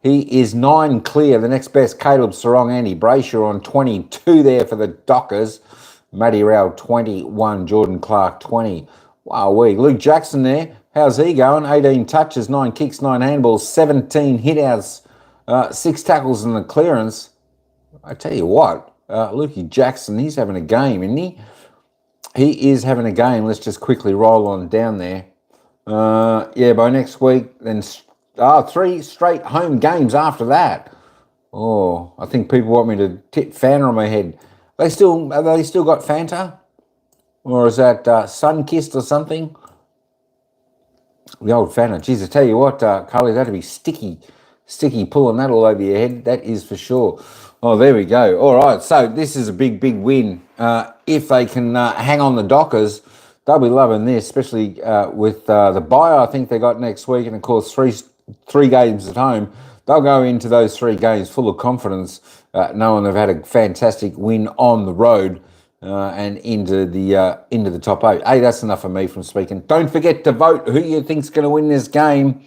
He is 9 clear. The next best, Caleb Sarong, Andy Brayshaw on 22 there for the Dockers. Matty Rowell, 21. Jordan Clark, 20. Wow, Luke Jackson there. How's he going? 18 touches, 9 kicks, 9 handballs, 17 hit-outs, 6 tackles and a clearance. I tell you what, Lukey Jackson, he's having a game, isn't he? He is having a game. Let's just quickly roll on down there. Yeah, by next week, then 3 straight home games after that. Oh, I think people want me to tip Fanta on my head. Have they still got Fanta? Or is that Sun-Kissed or something? The old Fanta. Geez, I tell you what, Carly, that'd be sticky pulling that all over your head. That is for sure. Oh, there we go. All right, so this is a big win. If they can hang on the Dockers, they'll be loving this, especially with the bye I think they got next week, and of course three games at home. They'll go into those 3 games full of confidence, knowing they've had a fantastic win on the road and into the top 8. Hey, that's enough of me from speaking. Don't forget to vote who you think's going to win this game.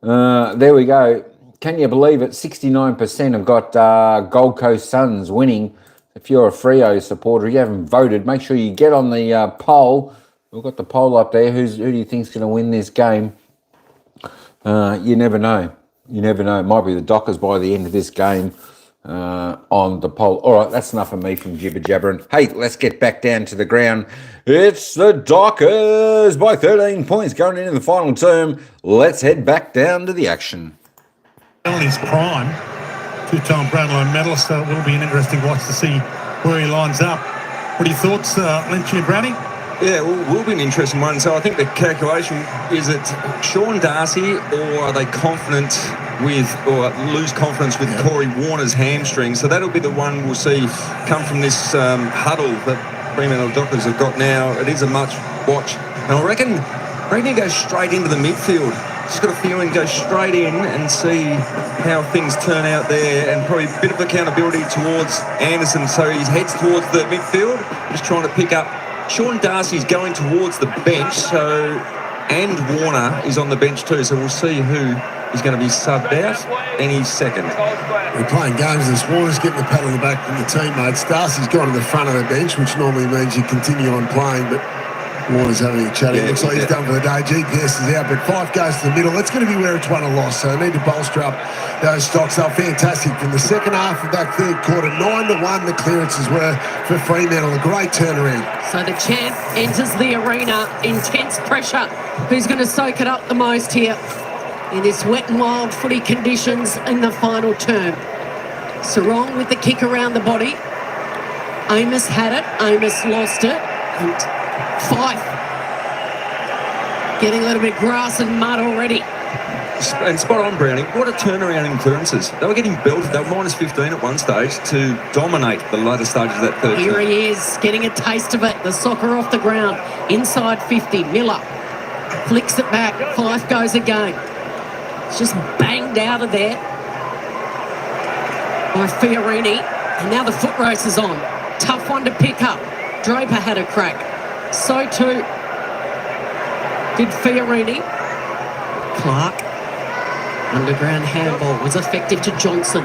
There we go. Can you believe it? 69% have got Gold Coast Suns winning. If you're a Freo supporter, you haven't voted, make sure you get on the poll. We've got the poll up there. Who do you think's going to win this game? You never know. You never know. It might be the Dockers by the end of this game on the poll. All right, that's enough of me from jibber jabbering. Hey, let's get back down to the ground. It's the Dockers by 13 points going into the final term. Let's head back down to the action. In his prime, 2-time Brownlow medalist. It will be an interesting watch to see where he lines up. What are your thoughts, Lynchy and Brownie? Yeah, will be an interesting one. So I think the calculation is it Sean Darcy, or are they confident with, or lose confidence with Corey Warner's hamstring? So that'll be the one we'll see come from this huddle that Fremantle Dockers have got now. It is a much watch. And I reckon he goes straight into the midfield. Just got a feeling go straight in and see how things turn out there, and probably a bit of accountability towards Anderson. So he heads towards the midfield, just trying to pick up. Sean Darcy's going towards the bench, and Warner is on the bench too. So we'll see who is going to be subbed out any second. We're playing games this. Warner's getting the pat on the back from the teammates. Darcy's gone to the front of the bench, which normally means you continue on playing, but Warner's having a chat. It looks like he's done for the day. GPS is out, but 5 goes to the middle. That's going to be where it's won or lost, so they need to bolster up those stocks up. Fantastic. From the second half of that third quarter, 9-1 the clearances were for Fremantle. A great turnaround. So the champ enters the arena. Intense pressure. Who's going to soak it up the most here in this wet and wild footy conditions in the final term? Sarong with the kick around the body. Amos had it. Amos lost it. And Fife getting a little bit grass and mud already. And spot on, Browning. What a turnaround in clearances. They were getting belted. They were minus 15 at one stage to dominate the later stages of that third. Here he is, getting a taste of it. The soccer off the ground. Inside 50. Miller flicks it back. Fife goes again. It's just banged out of there by Fiorini. And now the foot race is on. Tough one to pick up. Draper had a crack. So too did Fiorini. Clark. Underground handball was effective to Johnson.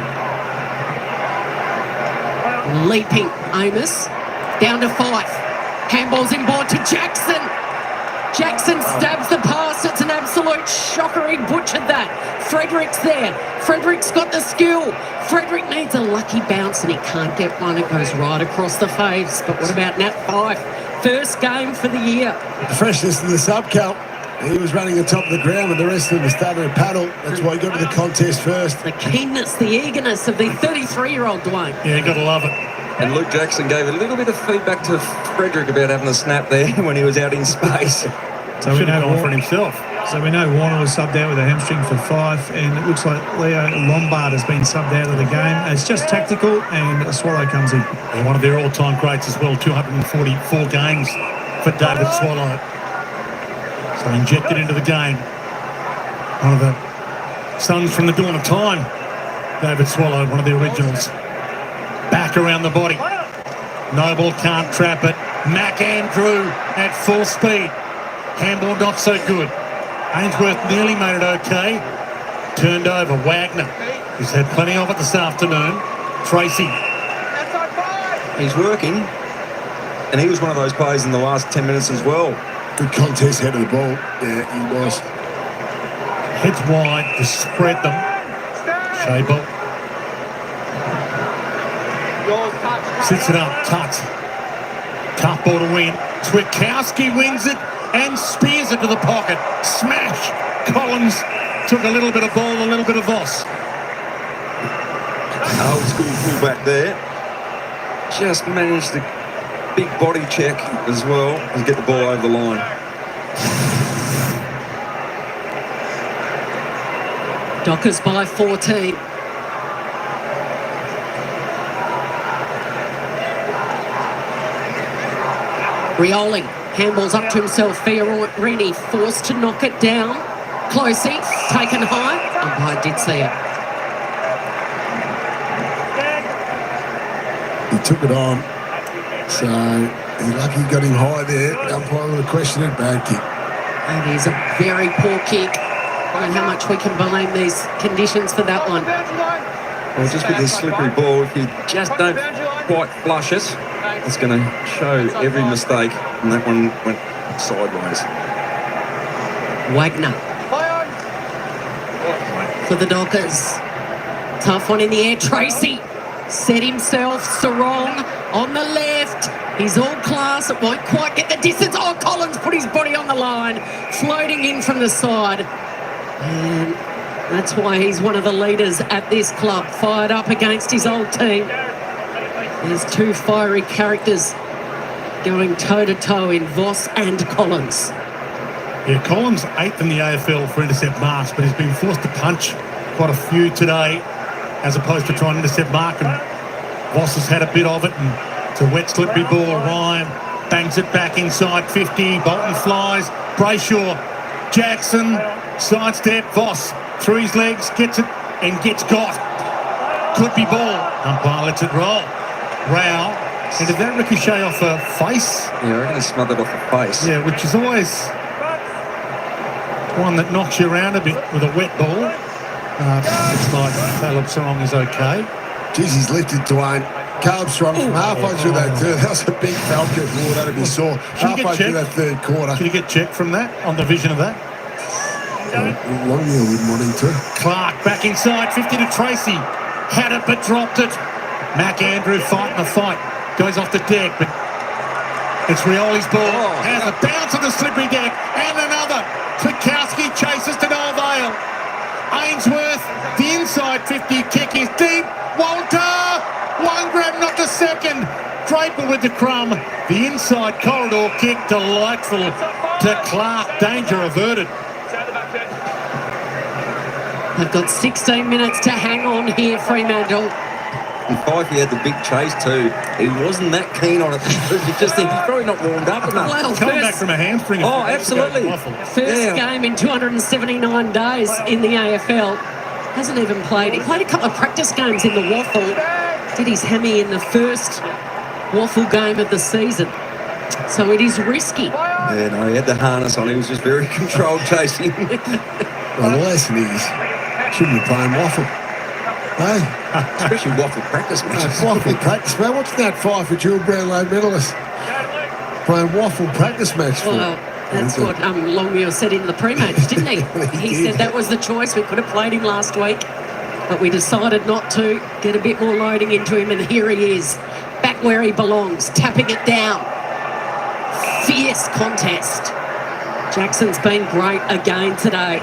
Leaping Amos. Down to Fife. Handball's inboard to Jackson. Jackson stabs the pass. It's an absolute shocker. He butchered that. Frederick's there. Frederick's got the skill. Frederick needs a lucky bounce and he can't get one. It goes right across the face. But what about Nat Fife? First game for the year. The freshness in the sub-cal. He was running the top of the ground and the rest of them were starting to paddle. That's why he got to the contest first. The keenness, the eagerness of the 33-year-old Dwayne. Yeah, you got to love it. And Luke Jackson gave a little bit of feedback to Frederick about having a snap there when he was out in space. So we Should have know gone for it himself. So we know Warner was subbed out with a hamstring for Fife, and it looks like Leo Lombard has been subbed out of the game. It's just tactical, and Swallow comes in. Yeah, one of their all-time greats as well, 244 games for David Swallow. So injected into the game. One of the Suns from the dawn of time. David Swallow, one of the originals. Back around the body. Noble can't trap it. McAndrew at full speed. Handball not so good. Ainsworth nearly made it okay. Turned over. Wagner, who's had plenty of it this afternoon. Tracy. He's working, and he was one of those players in the last 10 minutes as well. Good contest head of the ball. Yeah, he was. Heads wide to spread them. Shable. Sits it up. Tut. Tough ball to win. Twikowski wins it and spears it to the pocket. Smash. Collins took a little bit of ball, a little bit of Voss. Old school fullback there. Just managed the big body check as well and get the ball over the line. Dockers by 14. Rioli handballs up to himself. Fiorini forced to knock it down. Closey taken high. Umpire did see it. He took it on. So he's lucky he got him high there. Umpire would have questioned it. Bad kick. It is a very poor kick. I don't know how much we can blame these conditions for that one. Well, just with this slippery ball, if you just don't quite flush it, it's going to show every mistake, and that one went sideways. Wagner for the Dockers. Tough one in the air. Tracy set himself. Sarong on the left. He's all class. It won't quite get the distance. Oh, Collins put his body on the line. Floating in from the side. And that's why he's one of the leaders at this club. Fired up against his old team. There's two fiery characters going toe-to-toe in Voss and Collins. Yeah, Collins 8th in the AFL for intercept marks, but he's been forced to punch quite a few today as opposed to trying to intercept mark. And Voss has had a bit of it, and it's a wet, slippery ball. Ryan bangs it back inside 50. Bolton flies. Brayshaw, Jackson, sidestep. Voss through his legs, gets it and gets got. Could be ball. Umpire lets it roll. Rao. And did that ricochet off a face? Yeah, I reckon he smothered off the face. Yeah, which is always one that knocks you around a bit with a wet ball. Looks like Caleb Strong is okay. Jeez, he's lifted Dwayne. Caleb Strong from halfway through that third. That was a big Falcon ball. That'd be sore. Halfway through that third quarter. Can you get checked from that on the vision of that? Longyear wouldn't want him to. Clark back inside, 50 to Tracy. Had it but dropped it. McAndrew fighting the fight. Goes off the deck, but it's Rioli's ball. Has a bounce on the slippery deck. And another. Twikowski chases to no avail. Ainsworth, the inside 50 kick is deep. Walter! One grab, not the second. Draper with the crumb. The inside corridor kick, delightful to Clark. Danger averted. They've got 16 minutes to hang on here, Fremantle. And Fifey had the big chase too. He wasn't that keen on it. You just think he's probably not warmed up enough. Well, Coming back from a hamstring. Oh, absolutely. First game in 279 days in the AFL. Hasn't even played. He played a couple of practice games in the Waffle. Did his hammy in the first Waffle game of the season. So it is risky. Yeah, no, he had the harness on. He was just very controlled chasing. Well, the lesson is, shouldn't be playing Waffle. Hey? Especially Waffle practice matches. Waffle practice, man. What's that fight for dual Brownlow medalists? Playing Waffle practice match for. Well, that's what Longmuir said in the pre-match, didn't he? He said that was the choice. We could have played him last week, but we decided not to. Get a bit more loading into him, and here he is. Back where he belongs, tapping it down. Fierce contest. Jackson's been great again today.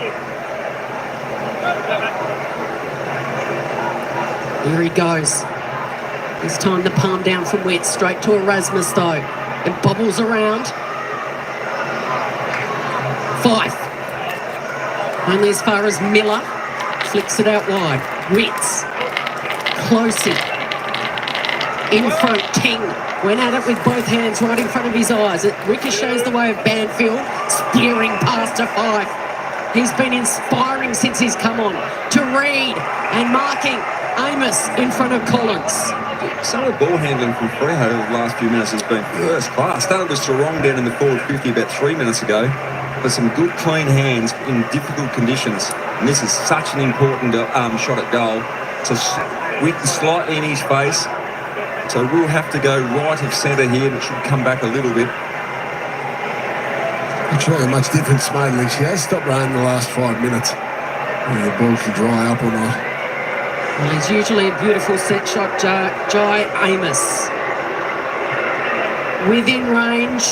Here he goes. This time the palm down from Wet, straight to Erasmus though. It bobbles around. Fife. Only as far as Miller. Flicks it out wide. Wits. Closey. In front, King went at it with both hands right in front of his eyes. It ricochets the way of Banfield, spearing past to Fife. He's been inspiring since he's come on. To Reid and marking Amos in front of Collins. Some of the ball handling from Fremantle over the last few minutes has been first class. Started with Sarong down in the forward 50 about 3 minutes ago, but some good clean hands in difficult conditions. And this is such an important shot at goal. So width slightly in his face. So we'll have to go right of centre here, but should come back a little bit. Not sure how much difference made, Lee. She has stopped running the last 5 minutes. Whether the ball can dry up or not. Well, he's usually a beautiful set shot, Jai Amos. Within range.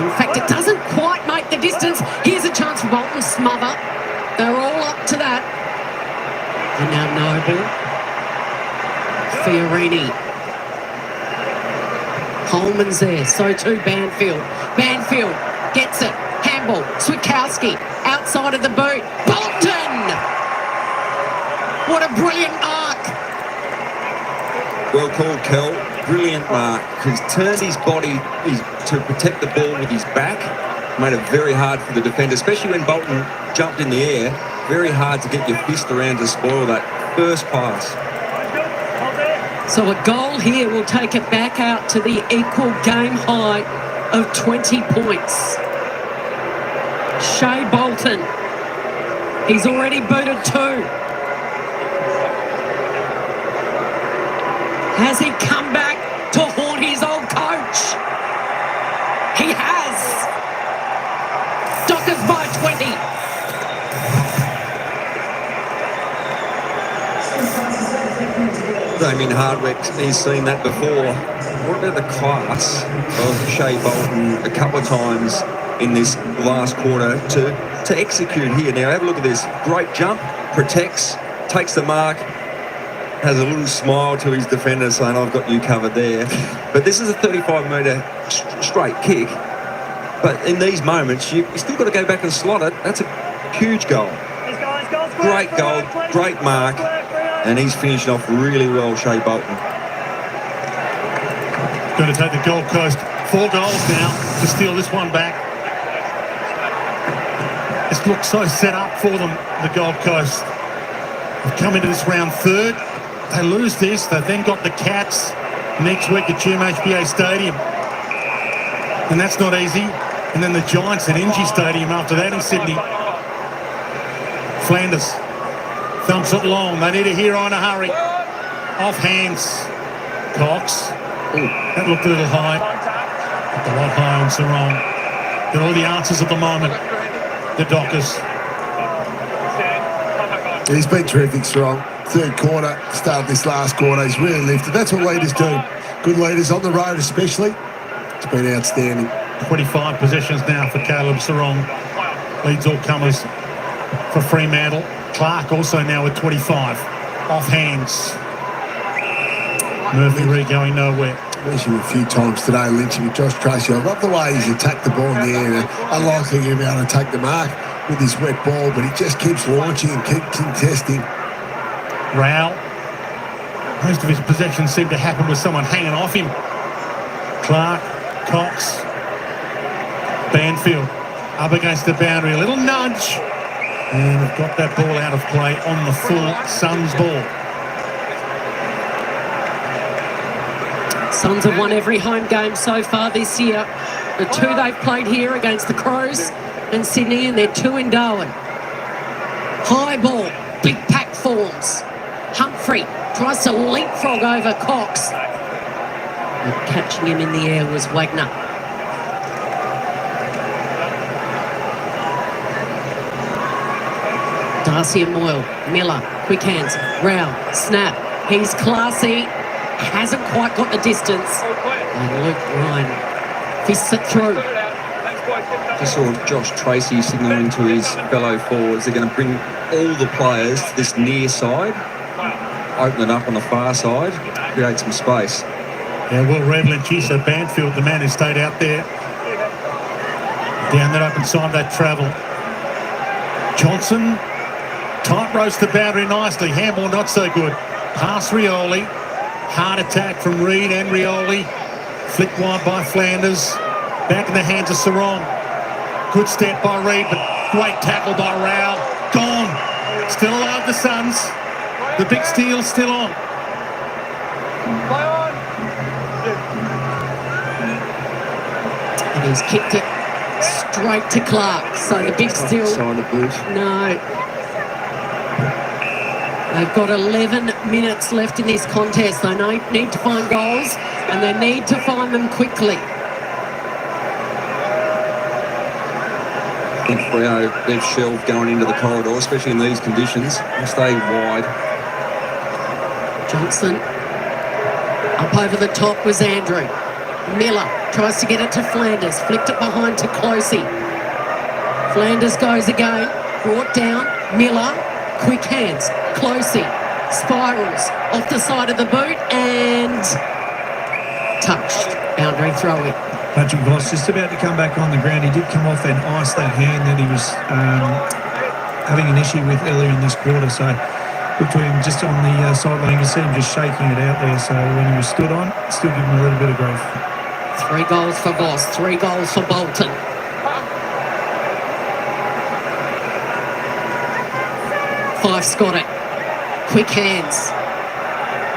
In fact, it doesn't quite make the distance. Here's a chance for Bolton. Smother. They're all up to that. And now Noble. Fiorini. Holman's there. So too Banfield. Banfield gets it. Handball. Switkowski. Outside of the boot. Bolton! What a brilliant mark. Well called, Kel. Brilliant mark. He's turned his body to protect the ball with his back. Made it very hard for the defender, especially when Bolton jumped in the air. Very hard to get your fist around to spoil that first pass. So a goal here will take it back out to the equal game high of 20 points. Shea Bolton. He's already booted 2. Has he come back to haunt his old coach? He has. Dockers by 20. Damien Hardwick, he's seen that before. What about the class of Shea Bolton a couple of times in this last quarter to execute here? Now, have a look at this. Great jump, protects, takes the mark, has a little smile to his defender saying, I've got you covered there. But this is a 35-metre straight kick. But in these moments, you still got to go back and slot it. That's a huge goal. Great goal, great mark. And he's finished off really well, Shea Bolton. Going to take the Gold Coast 4 goals now to steal this one back. This looks so set up for them, the Gold Coast. They've come into this round 3rd. They lose this. They've then got the Cats next week at GMHBA Stadium. And that's not easy. And then the Giants at NG Stadium after that in Sydney. Flanders thumps it long. They need a hero in a hurry. Off hands. Cox. Ooh, that looked a little high. Got the lot high on Sarong. Got all the answers at the moment. The Dockers. He's been terrific, Sarong. 3rd quarter, start this last quarter. He's really lifted. That's what leaders do. Good leaders on the road especially. It's been outstanding. 25 possessions now for Caleb Sarong. Leads all comers for Fremantle. Clark also now with 25. Off hands. Murphy going nowhere. Mentioned a few times today, Lynchy with Josh Tracy. I love the way he's attacked the ball in the air. Unlikely he'll be able to take the mark with his wet ball, but he just keeps launching and keeps contesting. Rao. Most of his possessions seem to happen with someone hanging off him. Clark, Cox, Banfield up against the boundary. A little nudge. And we've got that ball out of play on the full Suns ball. Suns have won every home game so far this year. The 2 they've played here against the Crows and Sydney, and they're 2 in Darwin. High ball, big pack forms. Humphrey tries to leapfrog over Cox. And catching him in the air was Wagner. Darcy and Moyle, Miller, quick hands, Rao, snap. He's classy, hasn't quite got the distance. And Luke Ryan fists it through. Just saw Josh Tracy signalling to his fellow forwards. They're going to bring all the players to this near side, open it up on the far side, create some space. Yeah, well, Lynchy, so Banfield, the man who stayed out there, down that open side, that travel. Johnson tight roast the boundary nicely. Handball not so good. Pass Rioli. Hard attack from Reed and Rioli. Flicked wide by Flanders. Back in the hands of Sarong. Good step by Reed, but great tackle by Rao. Gone. Still alive, the Suns. The big steal still on. And he's kicked it straight to Clark. So the big steal. No. They've got 11 minutes left in this contest. They need to find goals, and they need to find them quickly. I think Freo, they've shelved going into the corridor, especially in these conditions. They'll stay wide. Johnson up over the top was Andrew. Miller tries to get it to Flanders. Flicked it behind to Closey. Flanders goes again. Brought down. Miller. Quick hands. Closey. Spirals off the side of the boot and touched. Boundary throw in. Patrick Voss just about to come back on the ground. He did come off and ice that hand that he was having an issue with earlier in this quarter. So looked to him just on the sideline. You can see him just shaking it out there. So when he was stood on, still giving him a little bit of growth. 3 goals for Voss, 3 goals for Bolton. Fife's got it. Quick hands.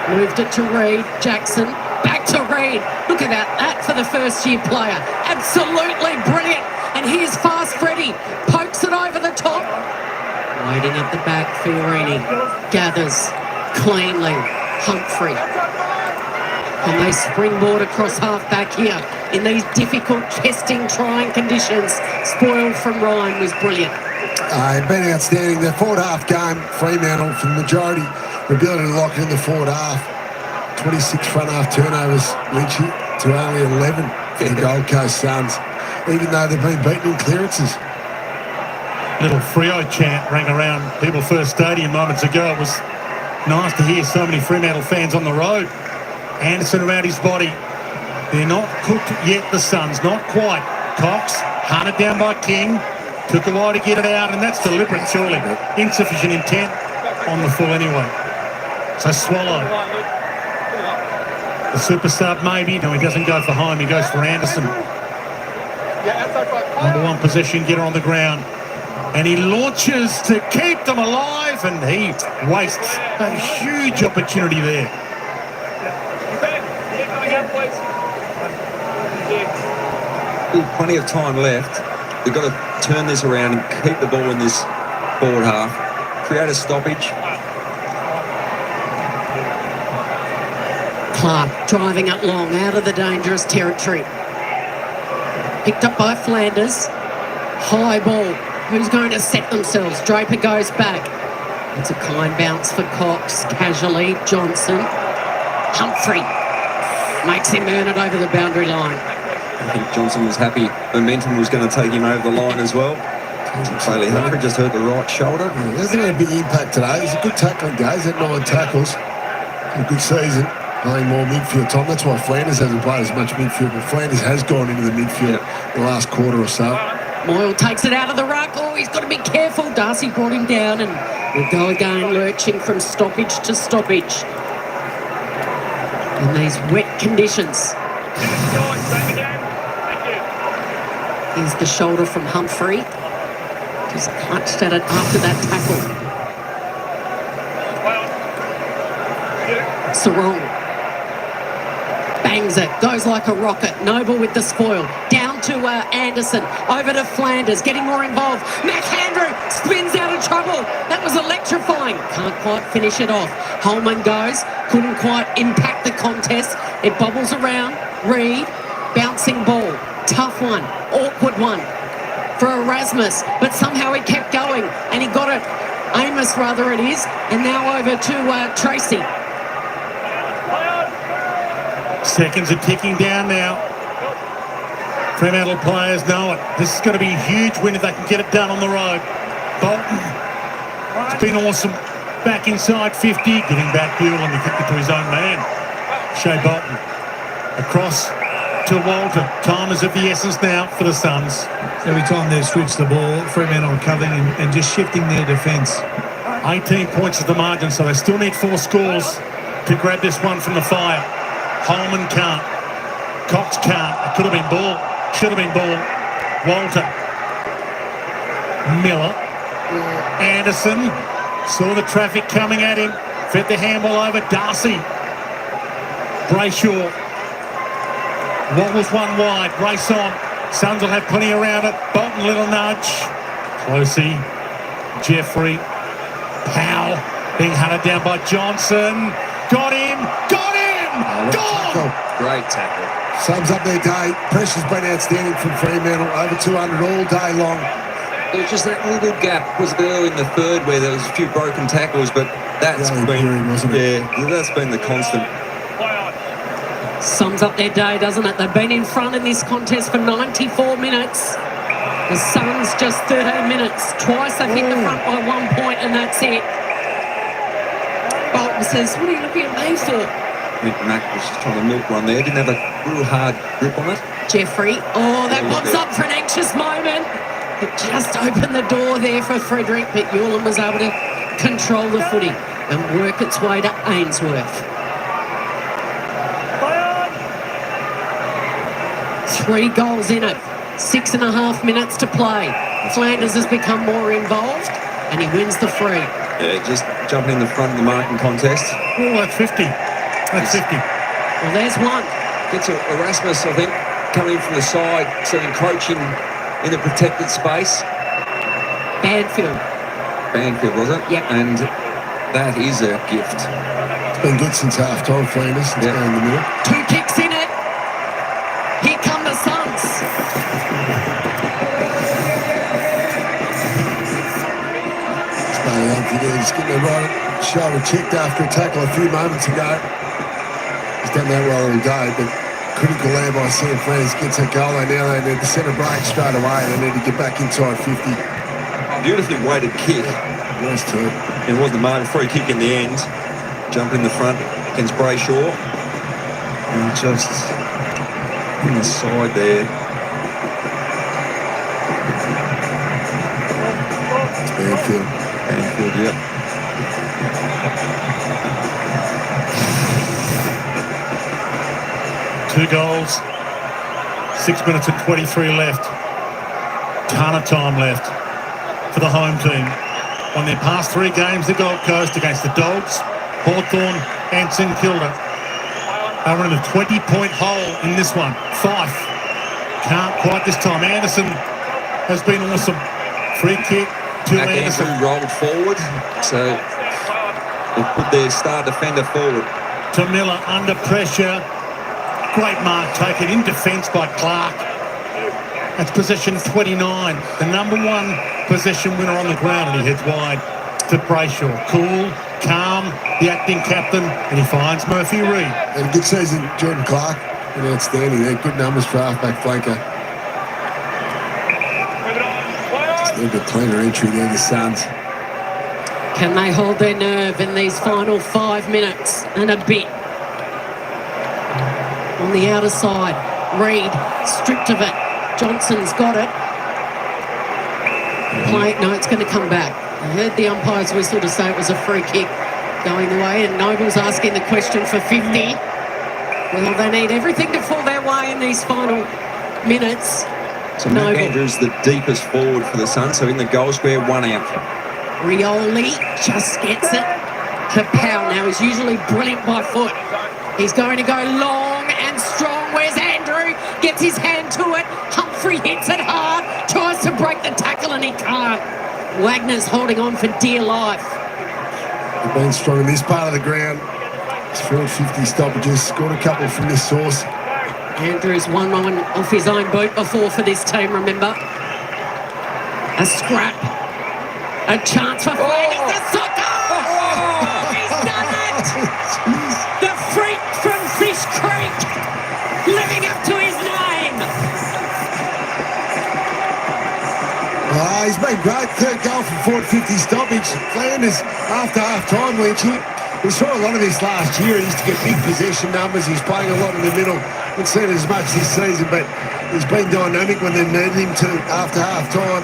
Moved it to Reed. Jackson. Back to Reed. Look at that for the first-year player. Absolutely brilliant. And here's Fast Freddy. Pokes it over the top. Waiting at the back, Fiorini. Gathers cleanly. Humphrey. And they springboard across half-back here in these difficult testing, trying conditions. Spoiled from Ryan was brilliant. Been outstanding. Their forward half game, Fremantle, for the majority, the ability to lock in the forward half. 26 front half turnovers, Lynchy, to only 11 for the Gold Coast Suns, even though they've been beaten in clearances. Little Freo chant rang around People First Stadium moments ago. It was nice to hear so many Fremantle fans on the road. Anderson around his body. They're not cooked yet, the Suns, not quite. Cox, hunted down by King. Took a while to get it out, and that's deliberate, surely. Insufficient intent on the full anyway. So Swallow. The super sub maybe. No, he doesn't go for Heim. He goes for Anderson. Number 1 possession getter on the ground. And he launches to keep them alive, and he wastes a huge opportunity there. Plenty of time left. They've got to turn this around and keep the ball in this forward half. Create a stoppage. Clark driving it long out of the dangerous territory. Picked up by Flanders. High ball. Who's going to set themselves? Draper goes back. It's a kind bounce for Cox. Casually, Johnson. Humphrey makes him earn it over the boundary line. I think Johnson was happy. Momentum was going to take him over the line as well. Bailey Humphrey just hurt the right shoulder. He hasn't had a big impact today. He's a good tackling guy. He's had 9 tackles. A good season. Playing more midfield time. That's why Flanders hasn't played as much midfield, but Flanders has gone into the midfield the last quarter or so. Moyle takes it out of the ruck. Oh, he's got to be careful. Darcy brought him down and will go again, lurching from stoppage to stoppage. In these wet conditions. Here's the shoulder from Humphrey. Just clutched at it after that tackle. Sarong. Bangs it. Goes like a rocket. Noble with the spoil. Down to Anderson. Over to Flanders. Getting more involved. McAndrew spins out of trouble. That was electrifying. Can't quite finish it off. Holman goes. Couldn't quite impact the contest. It bobbles around. Reed. Bouncing ball. Tough one. Awkward one for Erasmus. But somehow he kept going. And he got it. Amos, rather it is. And now over to Tracy. Seconds are ticking down now. Fremantle players know it. This is going to be a huge win if they can get it done on the road. Bolton, it's been awesome. Back inside 50, getting back Buell and he kicked it to his own man. Shea Bolton across to Walter. Time is of the essence now for the Suns. Every time they've switched the ball, Fremantle covering and just shifting their defence. 18 points is the margin, so they still need 4 scores to grab this one from the fire. Holman can't. Cox can't. It could have been ball. Should have been ball. Walter. Miller. Anderson saw the traffic coming at him. Fed the handball over. Darcy. Brayshaw. Wobbles one wide. Race on. Suns will have plenty around it. Bolton, little nudge. Closey. Jeffrey. Powell being hunted down by Johnson. Got him. Got him. Gone. Great tackle. Sums up their day. Pressure's been outstanding from Fremantle. Over 200 all day long. There was just that little gap was early in the third where there was a few broken tackles, but that's Yeah, been, hearing, wasn't it? yeah, that's been the constant. Sums up their day, doesn't it? They've been in front in this contest for 94 minutes. The Suns just 13 minutes. Twice they've hit the front by 1 point, and that's it. Bolton says, what are you looking at me for? I think Mac was just trying to milk one there. Didn't have a real hard grip on it. Jeffrey, that pops up for an anxious moment. It just opened the door there for Frederick, but Yulin was able to control the footy and work its way to Ainsworth. 3 goals in it, 6.5 minutes to play. Flanders has become more involved, and he wins the free. Yeah, just jumping in the front of the marking contest. Oh, that's 50. That's 50. Well, there's one. Gets Erasmus, I think, coming from the side, so encroaching in the protected space. Banfield. Banfield, was it? Yep. And that is a gift. It's been good since half-time, Flanders. Since Yeah. going in the middle. 2 kicks in it. Here come the Suns. He's getting the right shoulder checked after a tackle a few moments ago. He's done that well all day, but critical there by Sam Flanders gets a goal, and now they need to set a break straight away. They need to get back inside 50. Beautifully weighted kick. Nice too. It wasn't a margin free kick in the end. Jumping in the front against Brayshaw. And just in the side there. It's Banfield. Banfield, yep. Two goals, 6 minutes and 23 left. Ton of time left for the home team. On their past 3 games, the Gold Coast against the Dogs, Hawthorn and St Kilda. They were in a 20-point hole in this one. Fife can't quite this time. Anderson has been awesome. Free kick to Mac Anderson. Anderson rolled forward, so they put their star defender forward. To Miller under pressure. Great mark taken in defence by Clark. That's possession 29, the number 1 possession winner on the ground, and he heads wide to Brayshaw. Cool, calm, the acting captain, and he finds Murphy Reid. And a good season, Jordan Clark. Been outstanding there. Good numbers for halfback flanker. Just a little bit cleaner entry there, the Suns. Can they hold their nerve in these final 5 minutes and a bit? On the outer side, Reid stripped of it. Johnson's got it. Play, no, it's going to come back. I heard the umpire's whistle to say it was a free kick going the way, and Noble's asking the question for 50. Well, they need everything to fall their way in these final minutes. So Mac Andrews the deepest forward for the Suns, so in the goal square, 1 out. Rioli just gets it to Powell. Now, he's usually brilliant by foot. He's going to go long and strong. Where's Andrew? Gets his hand to it. Humphrey hits it hard. Tries to break the tackle and he can't. Wagner's holding on for dear life. They've been strong in this part of the ground. He's filled 50 stoppages. Scored a couple from this source. Andrews won one off his own boot before for this team, remember? A scrap. A chance for Flanders to soccer! He's done it! The freak from Fish Creek, living up to his name. He's been great. 3rd goal from 450 stoppage. Flanders, after half-time, Lynchy. We saw a lot of this last year. He used to get big possession numbers. He's playing a lot in the middle. Haven't seen it as much this season, but he's been dynamic when they needed him to after half-time.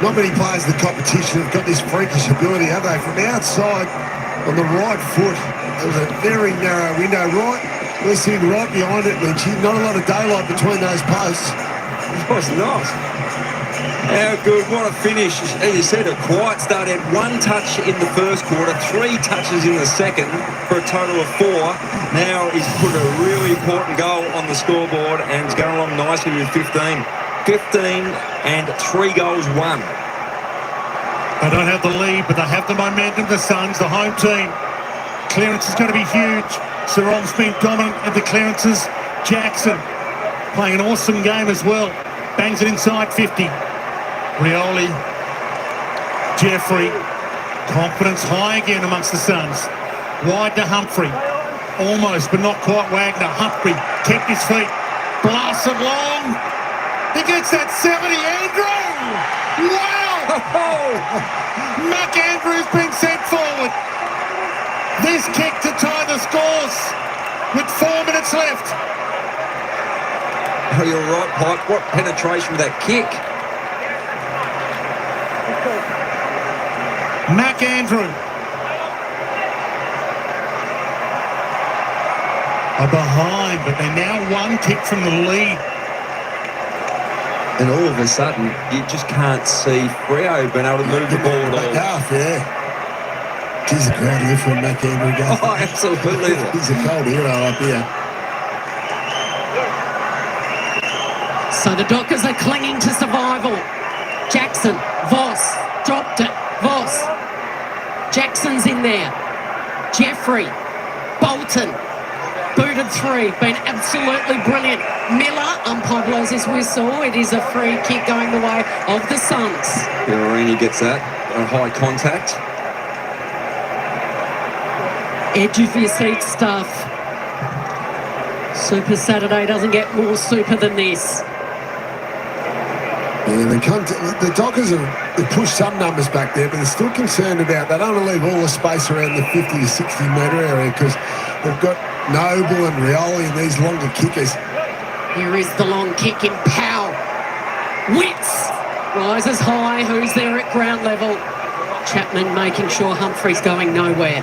Not many players in the competition have got this freakish ability, have they? From the outside, on the right foot. It was a very narrow window, right? We're sitting right behind it, Lynchy. Not a lot of daylight between those posts. It was not. How good, what a finish. As you said, a quiet start. Had one touch in the first quarter, 3 touches in the second for a total of 4. Now he's put a really important goal on the scoreboard and it's going along nicely with 15. 15 and 3 goals won. They don't have the lead, but they have the momentum. The Suns, the home team. Clearance is going to be huge. Sarong's been dominant at the clearances. Jackson playing an awesome game as well. Bangs it inside 50. Rioli, Jeffrey, confidence high again amongst the Suns. Wide to Humphrey, almost but not quite Wagner. Humphrey kept his feet, blasts it long. He gets that 70, Andrew! Wow! Mac Andrews been sent forward. This kick to tie the scores with 4 minutes left. Oh, you're right, Pike. What penetration with that kick. Mac Andrew are behind, but they're now 1 kick from the lead. And all of a sudden, you just can't see Freo being able to move the ball at all. Half, yeah. He's a crowd here for Mac Andrew. Oh, absolutely. He's a cold hero up here. So the Dockers are clinging to survival. Jackson, Voss, dropped it. Voss, Jackson's in there. Jeffrey, Bolton, booted 3, been absolutely brilliant. Miller umpired his whistle. It is a free kick going the way of the Suns. Irini gets that, a high contact. Edge of your seat stuff. Super Saturday doesn't get more super than this. Yeah, the Dockers have pushed some numbers back there, but they're still concerned about, they don't want to leave all the space around the 50 to 60 metre area because they've got Noble and Rioli and these longer kickers. Here is the long kick in Powell. Wits rises high. Who's there at ground level? Chapman making sure Humphrey's going nowhere.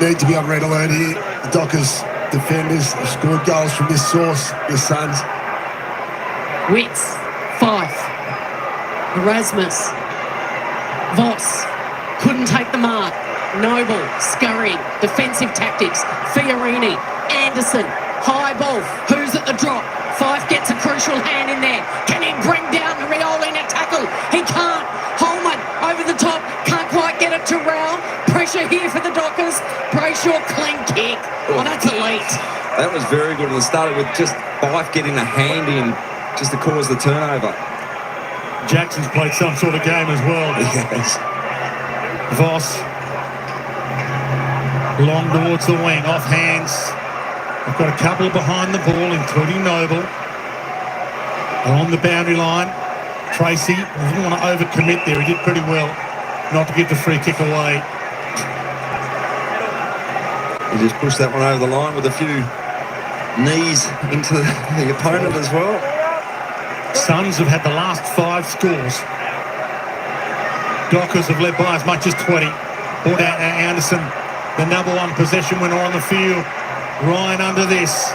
Need to be on red alert here. The Dockers defenders have scored goals from this source, the Suns. Wits, Fife, Erasmus, Voss, couldn't take the mark. Noble, scurrying, defensive tactics. Fiorini, Anderson, high ball. Who's at the drop? Fife gets a crucial hand in there. Can he bring down Rioli in a tackle? He can't. Holman over the top, can't quite get it to Rao. Pressure here for the Dockers. Brayshaw, clean kick. Oh, that's elite. That was very good. It started with just Fife getting a hand in just to cause the turnover. Jackson's played some sort of game as well. Yes. Voss, long towards the wing, off hands. They've got a couple behind the ball, including Noble. On the boundary line, Tracy didn't want to overcommit there. He did pretty well not to give the free kick away. He just pushed that one over the line with a few knees into the opponent as well. Suns have had the last 5 scores. Dockers have led by as much as 20. Brought out Anderson, the number 1 possession winner on the field. Ryan under this.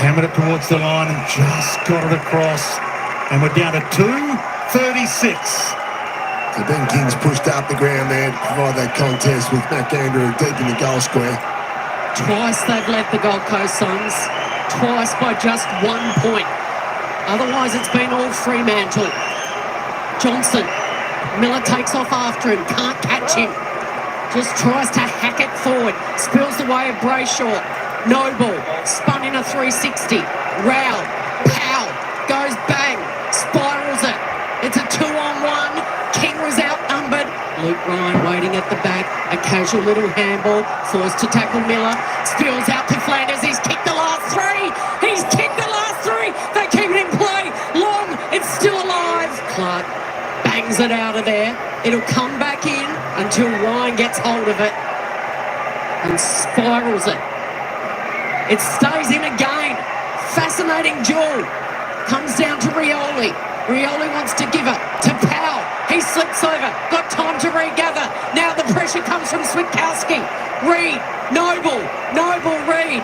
Hammered it towards the line and just got it across. And we're down to 2:36. So Ben King's pushed up the ground there to provide that contest with Mac Andrew deep in the goal square. Twice they've led the Gold Coast Suns. Twice by just 1 point. Otherwise it's been all Fremantle. Johnson. Miller takes off after him. Can't catch him. Just tries to hack it forward. Spills the way of Brayshaw. Noble. Spun in a 360. Rao. Powell. Goes bang. Spirals it. It's a 2-on-1. King was outnumbered. Luke Ryan waiting at the back. A casual little handball. Forced to tackle Miller. Spills out to Flanders. He's kicked the last 3. He's kicked the last 3. They keep it in play. Long. It's still alive. Clark bangs it out of there. It'll come back in until Ryan gets hold of it and spirals it. It stays in again. Fascinating duel. Comes down to Rioli. Rioli wants to give it to Powell. He slips over. Got time to regather. Now the pressure comes from Switkowski. Reed. Noble. Reed.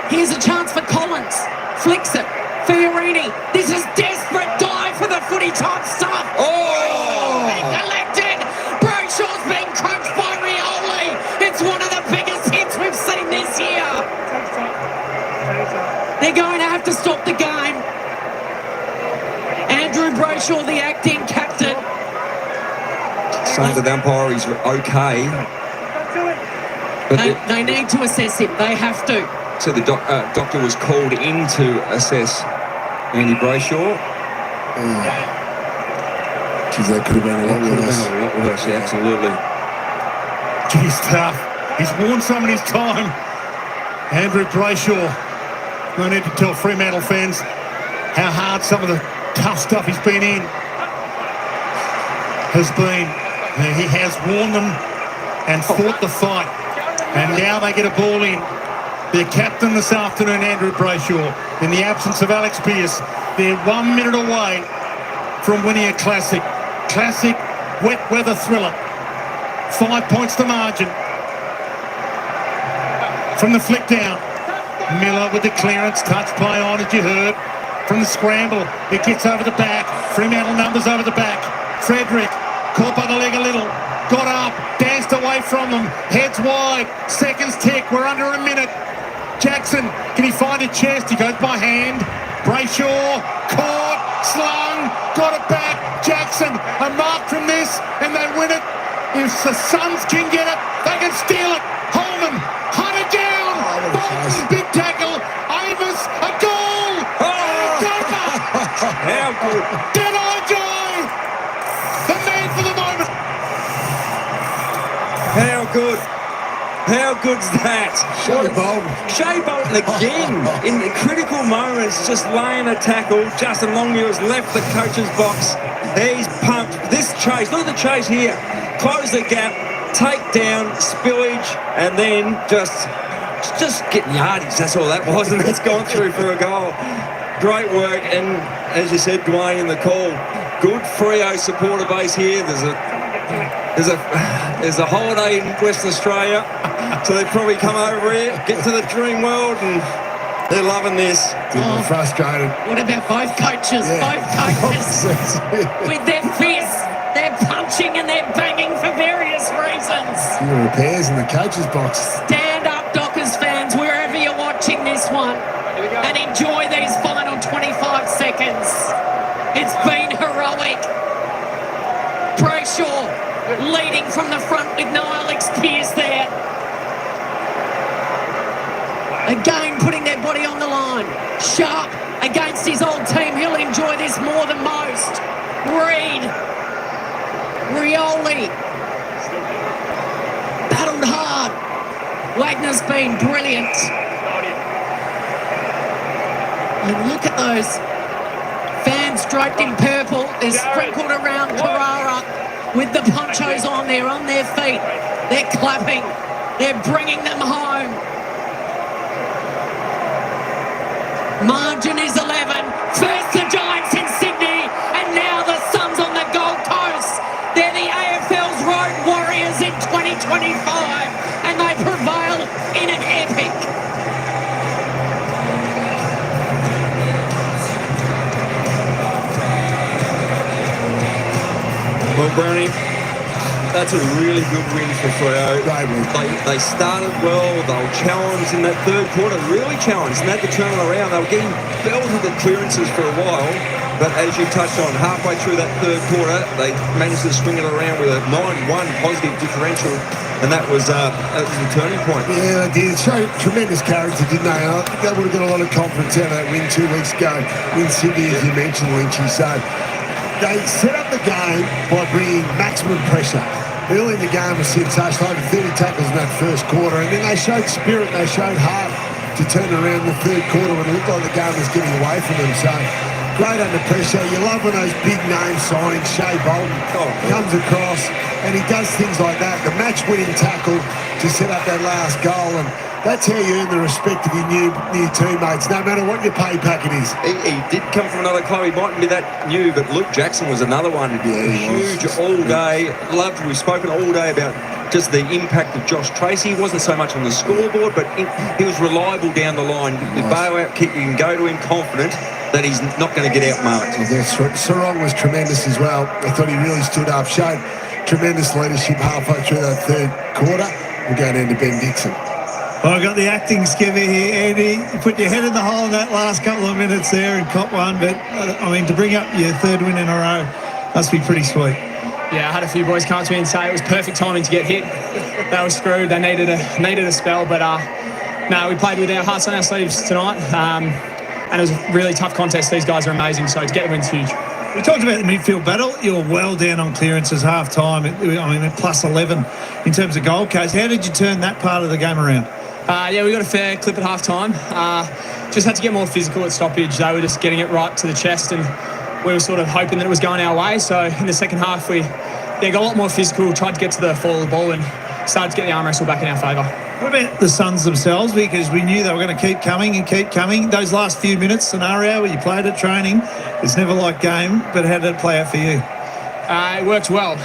Here's a chance for Collins. Flicks it. Fiorini. This is desperate dive for the footy type stuff. Oh! Being collected. Brayshaw's being crunched by Rioli. It's one of the biggest hits we've seen this year. They're going to have to stop the game. Andrew Brayshaw, the acting captain. Saying to the umpire he's okay. But They need to assess him. They have to. so the doctor was called in to assess Andy Brayshaw. Geez, that could have been a lot worse. A lot worse, yeah, absolutely. He's tough. He's worn some of his time. Andrew Brayshaw. No need to tell Fremantle fans how hard some of the tough stuff he's been in has been. He has worn them and fought the fight. And now they get a ball in. Their captain this afternoon, Andrew Brayshaw, in the absence of Alex Pearce, they're 1 minute away from winning a classic. Classic wet weather thriller. 5 points to margin. From the flick down, Miller with the clearance, touch play on, as you heard. From the scramble, it gets over the back. Fremantle numbers over the back. Frederick, caught by the leg a little. Got up, danced away from them. Heads wide, seconds tick, we're under a minute. Jackson, can he find a chest? He goes by hand. Brayshaw, caught, slung, got it back. Jackson, a mark from this, and they win it. If the Suns can get it, they can steal it. Holman, hunted down. Bolton, big tackle. Avis, a goal. How good. Did I die? The man for the moment. How good. How good's that? Shea Bolton again in the critical moments, just laying a tackle. Justin Longmuir's left the coach's box. He's pumped. This chase, look at the chase here. Close the gap, take down, spillage, and then just get yardies. That's all that was, and it's gone through for a goal. Great work, and as you said, Dwayne in the call, good Freo supporter base here. There's a holiday in Western Australia, so they probably come over here, get to the dream world, and they're loving this. They're frustrated. What about both coaches? Both coaches with their fists. They're punching and they're banging for various reasons. Few repairs in the coach's box. Stand up, Dockers fans, wherever you're watching this one, and enjoy these final 25 seconds. It's been heroic. Brayshaw leading from the front with no Alex Pearce there. Again, putting their body on the line. Sharp against his old team. He'll enjoy this more than most. Reed. Rioli. Battled hard. Wagner's been brilliant. And look at those fans draped in purple. They're sprinkled around Carrara with the ponchos on there, on their feet. They're clapping. They're bringing them home. Margin is 11. First the Giants in Sydney, and now the Suns on the Gold Coast. They're the AFL's Road Warriors in 2025, and they prevail in an epic. Well, Brownie, that's a really good win for Freo. They started well, they were challenged in that third quarter, really challenged, and had to turn it around. They were getting belted at clearances for a while, but as you touched on, halfway through that third quarter, they managed to swing it around with a 9-1 positive differential, and that was the turning point. Yeah, they did. Show tremendous character, didn't they? I think they would have got a lot of confidence out of that win 2 weeks ago in Sydney, as you mentioned, Lynchy. So they set up the game by bringing maximum pressure. Early in the game was sensational, over 30 tackles in that first quarter, and then they showed spirit, they showed heart to turn around the third quarter when it looked like the game was getting away from them. So great under pressure. You love when those big name signings, Shea Bolton, comes across and he does things like that. The match-winning tackle to set up that last goal, and that's how you earn the respect of your new teammates, no matter what your pay packet is. He did come from another club. He mightn't be that new, but Luke Jackson was another one. Huge all day. We've spoken all day about just the impact of Josh Tracy. He wasn't so much on the scoreboard, but he was reliable down the line. The bail-out kick, you can go to him confident that he's not going to get outmarked. Sarong was tremendous as well. I thought he really stood up, showed tremendous leadership halfway through that third quarter. We'll go down to Ben Dixon. Well, I've got the acting skivvy here, Andy. You put your head in the hole in that last couple of minutes there and caught one, but I mean, to bring up your third win in a row must be pretty sweet. Yeah, I had a few boys come to me and say it was perfect timing to get hit. They were screwed. They needed a spell, but no, we played with our hearts on our sleeves tonight, and it was a really tough contest. These guys are amazing, so to get the win's huge. We talked about the midfield battle. You were well down on clearances half time. I mean, at plus 11 in terms of goal case. How did you turn that part of the game around? Yeah, we got a fair clip at half time. Just had to get more physical at stoppage. They were just getting it right to the chest, and we were sort of hoping that it was going our way. So in the second half, we got a lot more physical, tried to get to the fall of the ball, and started to get the arm wrestle back in our favour. What about the Suns themselves? Because we knew they were going to keep coming and keep coming. Those last few minutes scenario where you played at training, it's never like game, but how did it play out for you? It worked well.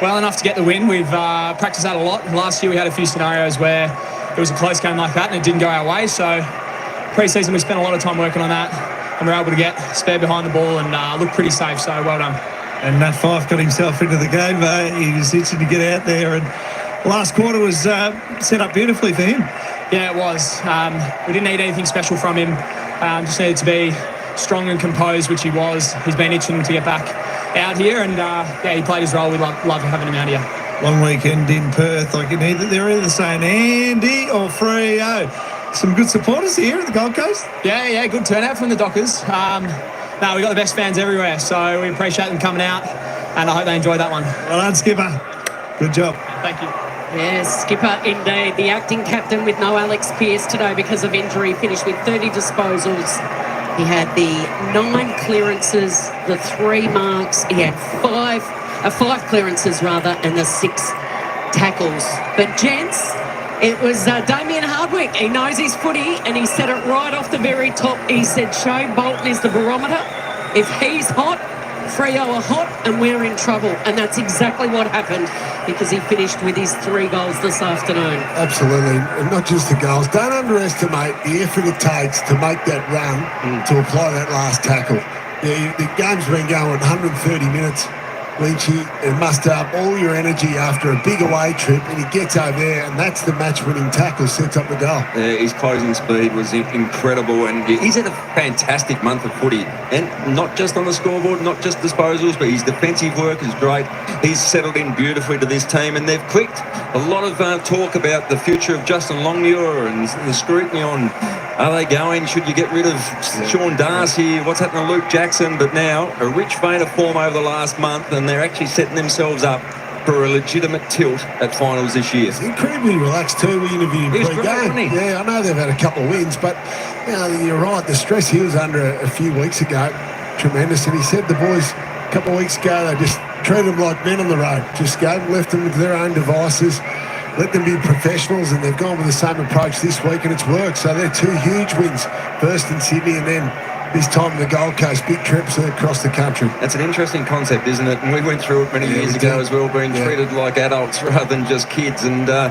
Well enough to get the win. We've practiced that a lot. Last year we had a few scenarios where it was a close game like that and it didn't go our way. So pre-season we spent a lot of time working on that, and we were able to get spare behind the ball and look pretty safe. So well done. And Nat Fife got himself into the game. He was itching to get out there, and last quarter was set up beautifully for him. Yeah, it was. We didn't need anything special from him. Just needed to be strong and composed, which he was. He's been itching to get back out here, and he played his role. We love having him out here. Long weekend in Perth. They're either saying Andy or Freo. Some good supporters here at the Gold Coast. Yeah, good turnout from the Dockers. No, we've got the best fans everywhere, so we appreciate them coming out, and I hope they enjoyed that one. Well done, Skipper. Good job. Thank you. Yes, Skipper indeed. The acting captain with no Alex Pearce today because of injury, finished with 30 disposals. He had the 9 clearances, the 3 marks. He had 5 clearances rather, and the 6 tackles. But gents, it was Damien Hardwick. He knows his footy, and he said it right off the very top. He said Shea Bolton is the barometer. If he's hot, Freo are hot, and we're in trouble. And that's exactly what happened, because he finished with his 3 goals this afternoon. Absolutely, and not just the goals. Don't underestimate the effort it takes to make that run, to apply that last tackle. Yeah, the game's been going 130 minutes. Lynchy, and muster up all your energy after a big away trip, and he gets over there, and that's the match-winning tackle, sets up the goal. Yeah, his closing speed was incredible, and he's had a fantastic month of footy, and not just on the scoreboard, not just disposals, but his defensive work is great. He's settled in beautifully to this team, and they've clicked. A lot of talk about the future of Justin Longmuir and the scrutiny on, are they going? Should you get rid of Sean Darcy? What's happening to Luke Jackson? But now, a rich vein of form over the last month, and they're actually setting themselves up for a legitimate tilt at finals this year. He's incredibly relaxed too. We interviewed him pre-game. Yeah, I know they've had a couple of wins, but you're right. The stress he was under a few weeks ago, tremendous. And he said the boys a couple of weeks ago, they just treated them like men on the road. Just left them to their own devices. Let them be professionals, and they've gone with the same approach this week, and it's worked. So they're 2 huge wins, first in Sydney and then this time in the Gold Coast, big trips across the country. That's an interesting concept, isn't it? And we went through it many years ago as well, being treated like adults rather than just kids. And I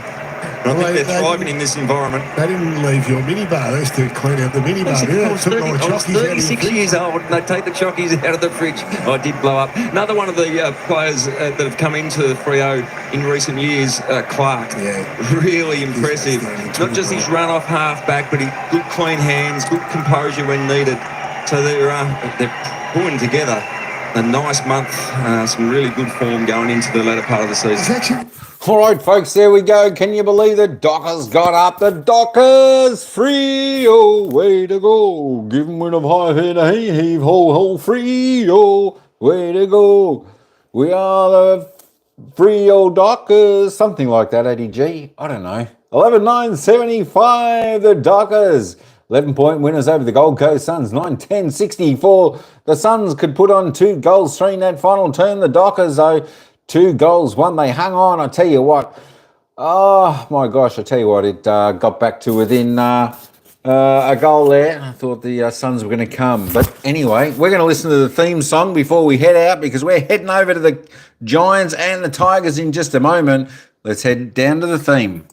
think they're thriving in this environment. They didn't leave your minibar. They used to clean out the minibar. I was 36 years old, and they take the chockies out of the fridge. I did blow up. Another one of the players that have come into Freo in recent years, Clark. Yeah. Really impressive. Not just his run-off half-back, but good clean hands, good composure when needed. So they're pulling together a nice month, some really good form going into the latter part of the season. All right, folks, there we go. Can you believe the Dockers got up? The Dockers Freo, way to go. Give them with a high head, a heave, ho, Freo, way to go. We are the Freo Dockers, something like that, ADG. I don't know. 11-9-75, the Dockers 11-point winners over the Gold Coast Suns, 9-10-64. The Suns could put on 2 goals, 3 in that final term. The Dockers, though, 2 goals, 1. They hung on. I tell you what, oh my gosh, I tell you what, it got back to within a goal there. I thought the Suns were going to come. But anyway, we're going to listen to the theme song before we head out because we're heading over to the Giants and the Tigers in just a moment. Let's head down to the theme.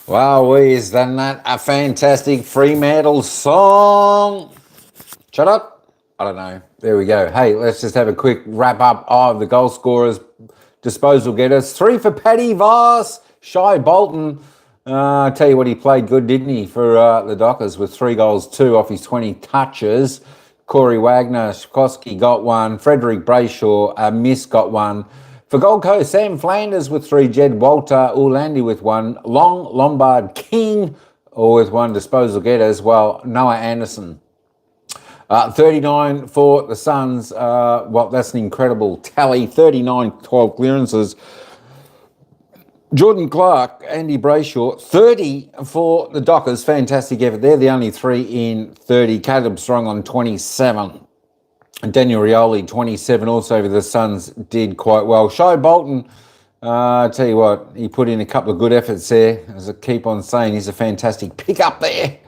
Wow, isn't that a fantastic Fremantle song? Shut up. I don't know. There we go. Hey, let's just have a quick wrap up of the goal scorers, disposal getters. 3 for Paddy Voss, Shy Bolton. I tell you what, he played good, didn't he, for the Dockers with 3 goals, 2 off his 20 touches. Corey Wagner, Shkosky got 1. Frederick Brayshaw, Miss got 1. For Gold Coast, Sam Flanders with 3, Jed Walter, Ulandi with 1, Long, Lombard, King with 1 disposal getter as well, Noah Anderson. 39 for the Suns, well, that's an incredible tally, 39 12 clearances. Jordan Clark, Andy Brayshaw, 30 for the Dockers, fantastic effort. They're the only 3 in 30. Caleb Strong on 27. Daniel Rioli, 27, also for the Suns, did quite well. Shy Bolton, I tell you what, he put in a couple of good efforts there. As I keep on saying, he's a fantastic pick up there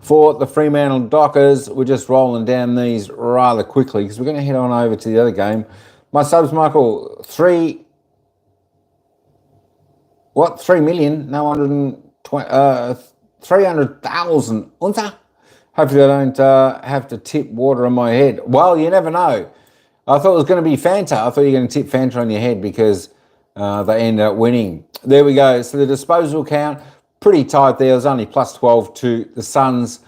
for the Fremantle Dockers. We're just rolling down these rather quickly because we're going to head on over to the other game. My subs, Michael, 3 million? No, 300,000 unta. Hopefully I don't have to tip water on my head. Well, you never know. I thought it was going to be Fanta. I thought you were going to tip Fanta on your head because they ended up winning. There we go. So the disposal count, pretty tight there. It was only plus 12 to the Suns.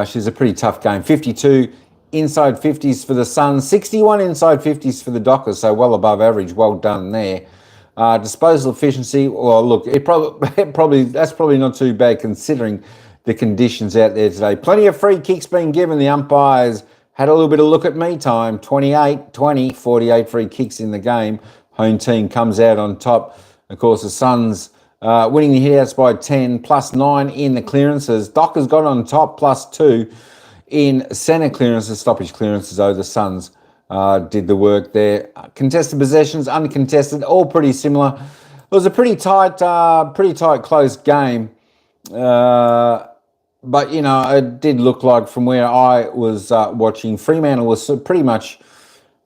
She's a pretty tough game. 52 inside 50s for the Suns. 61 inside 50s for the Dockers. So well above average. Well done there. Disposal efficiency, well, look, that's probably not too bad considering the conditions out there today. Plenty of free kicks being given. The umpires had a little bit of look at me time. 28-20, 48 free kicks in the game. Home team comes out on top. Of course, the Suns winning the hitouts by 10, plus 9 in the clearances. Dockers got on top, plus 2 in centre clearances, stoppage clearances, though the Suns did the work there. Contested possessions, uncontested, all pretty similar. It was a pretty tight, close game. But, you know, it did look like from where I was watching, Fremantle was pretty much,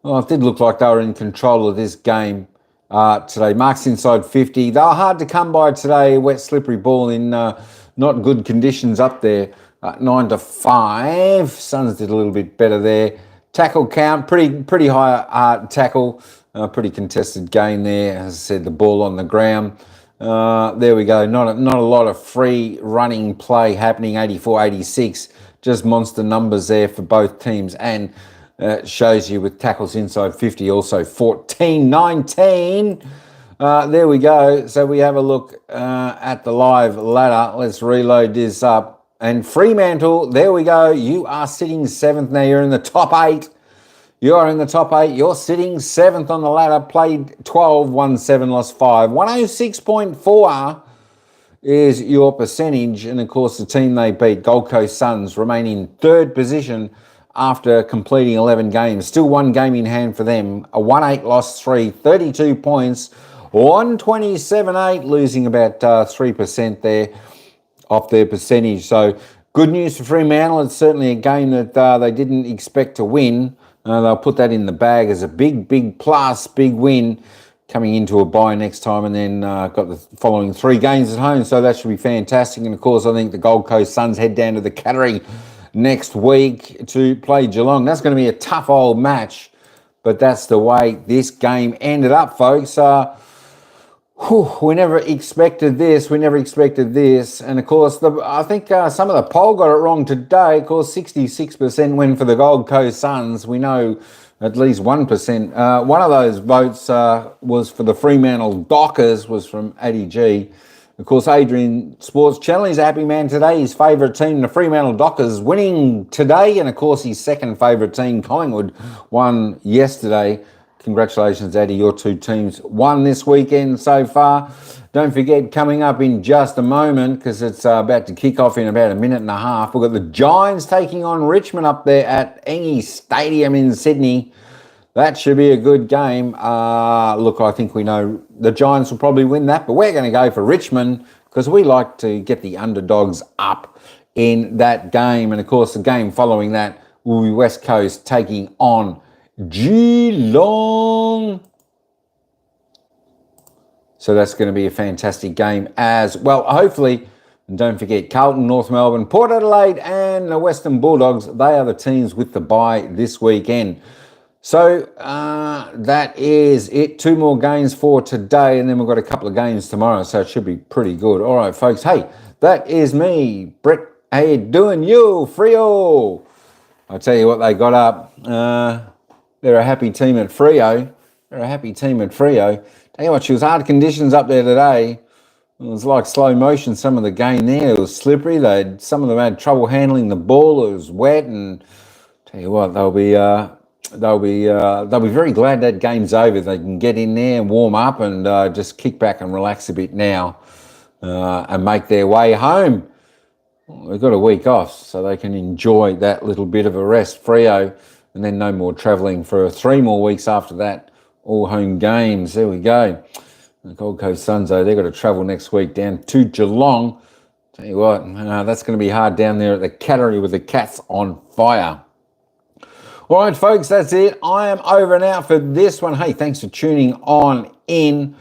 well, it did look like they were in control of this game today. Marks inside 50. They were hard to come by today. Wet, slippery ball in not good conditions up there. 9-5. Suns did a little bit better there. Tackle count, pretty high tackle. Pretty contested game there. As I said, the ball on the ground. There we go. Not a lot of free running play happening. 84-86. Just monster numbers there for both teams, and shows you with tackles inside 50 also 14-19. There we go. So we have a look at the live ladder. Let's reload this up. And Fremantle, there we go. You are sitting 7th now. You're in the top 8. You are in the top 8. You're sitting 7th on the ladder. Played 12, won 7, lost 5. 106.4 is your percentage. And, of course, the team they beat, Gold Coast Suns, remain in 3rd position after completing 11 games. Still 1 game in hand for them. A 1-8, lost 3, 32 points. 127.8, losing about 3% there off their percentage. So, good news for Fremantle. It's certainly a game that they didn't expect to win. They'll put that in the bag as a big plus, big win coming into a bye next time, and then got the following 3 games at home. So that should be fantastic. And, of course, I think the Gold Coast Suns head down to the Cattery next week to play Geelong. That's going to be a tough old match, but that's the way this game ended up, folks. We never expected this. And, of course, I think some of the poll got it wrong today. Of course, 66% went for the Gold Coast Suns. We know at least 1%. One of those votes was for the Fremantle Dockers, was from Addy G. Of course, Adrian Sports Channel, he's a happy man today. His favourite team, the Fremantle Dockers, winning today. And, of course, his second favourite team, Collingwood, won yesterday. Congratulations, Addy. Your two teams won this weekend so far. Don't forget, coming up in just a moment, because it's about to kick off in about a minute and a half, we've got the Giants taking on Richmond up there at Engie Stadium in Sydney. That should be a good game. Look, I think we know the Giants will probably win that, but we're going to go for Richmond because we like to get the underdogs up in that game. And, of course, the game following that will be West Coast taking on Geelong. So that's going to be a fantastic game as well. Hopefully, and don't forget, Carlton, North Melbourne, Port Adelaide and the Western Bulldogs, they are the teams with the bye this weekend. So that is it. 2 more games for today, and then we've got a couple of games tomorrow, so it should be pretty good. All right, folks. Hey, that is me, Brett. How you doing, you, Freo? I'll tell you what they got up. They're a happy team at Freo. Tell you what, she was hard conditions up there today. It was like slow motion, some of the game there. It was slippery. Some of them had trouble handling the ball. It was wet, and tell you what, they'll be very glad that game's over. They can get in there and warm up and just kick back and relax a bit now and make their way home. They've got a week off, so they can enjoy that little bit of a rest, Freo, and then no more travelling for 3 more weeks after that. All home games. There we go. The Gold Coast Suns, though, they've got to travel next week down to Geelong. Tell you what, that's going to be hard down there at the Cattery with the Cats on fire. All right, folks, that's it. I am over and out for this one. Hey, thanks for tuning on in.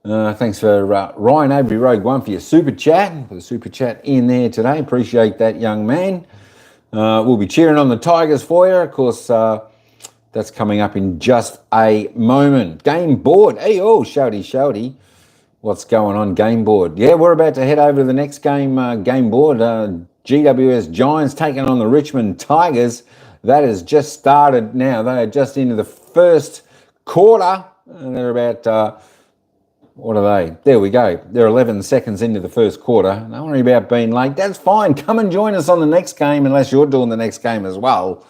Thanks for Ryan Avery Rogue One for your super chat. For the super chat in there today. Appreciate that, young man. We'll be cheering on the Tigers for you. Of course, that's coming up in just a moment. Game board. Hey, oh, shouty. What's going on, game board? Yeah, we're about to head over to the next game, game board. GWS Giants taking on the Richmond Tigers. That has just started now. They are just into the first quarter. And they're about, what are they? There we go. They're 11 seconds into the first quarter. Don't worry about being late. That's fine. Come and join us on the next game unless you're doing the next game as well.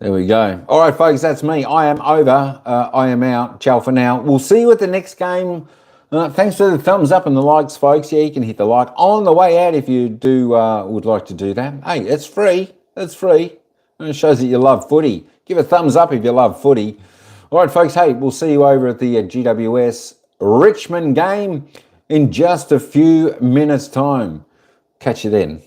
There we go. All right, folks, that's me. I am over. I am out. Ciao for now. We'll see you at the next game. Thanks for the thumbs up and the likes, folks. Yeah, you can hit the like on the way out if you do would like to do that. Hey, it's free. It's free. And it shows that you love footy. Give a thumbs up if you love footy. All right, folks. Hey, we'll see you over at the GWS Richmond game in just a few minutes' time. Catch you then.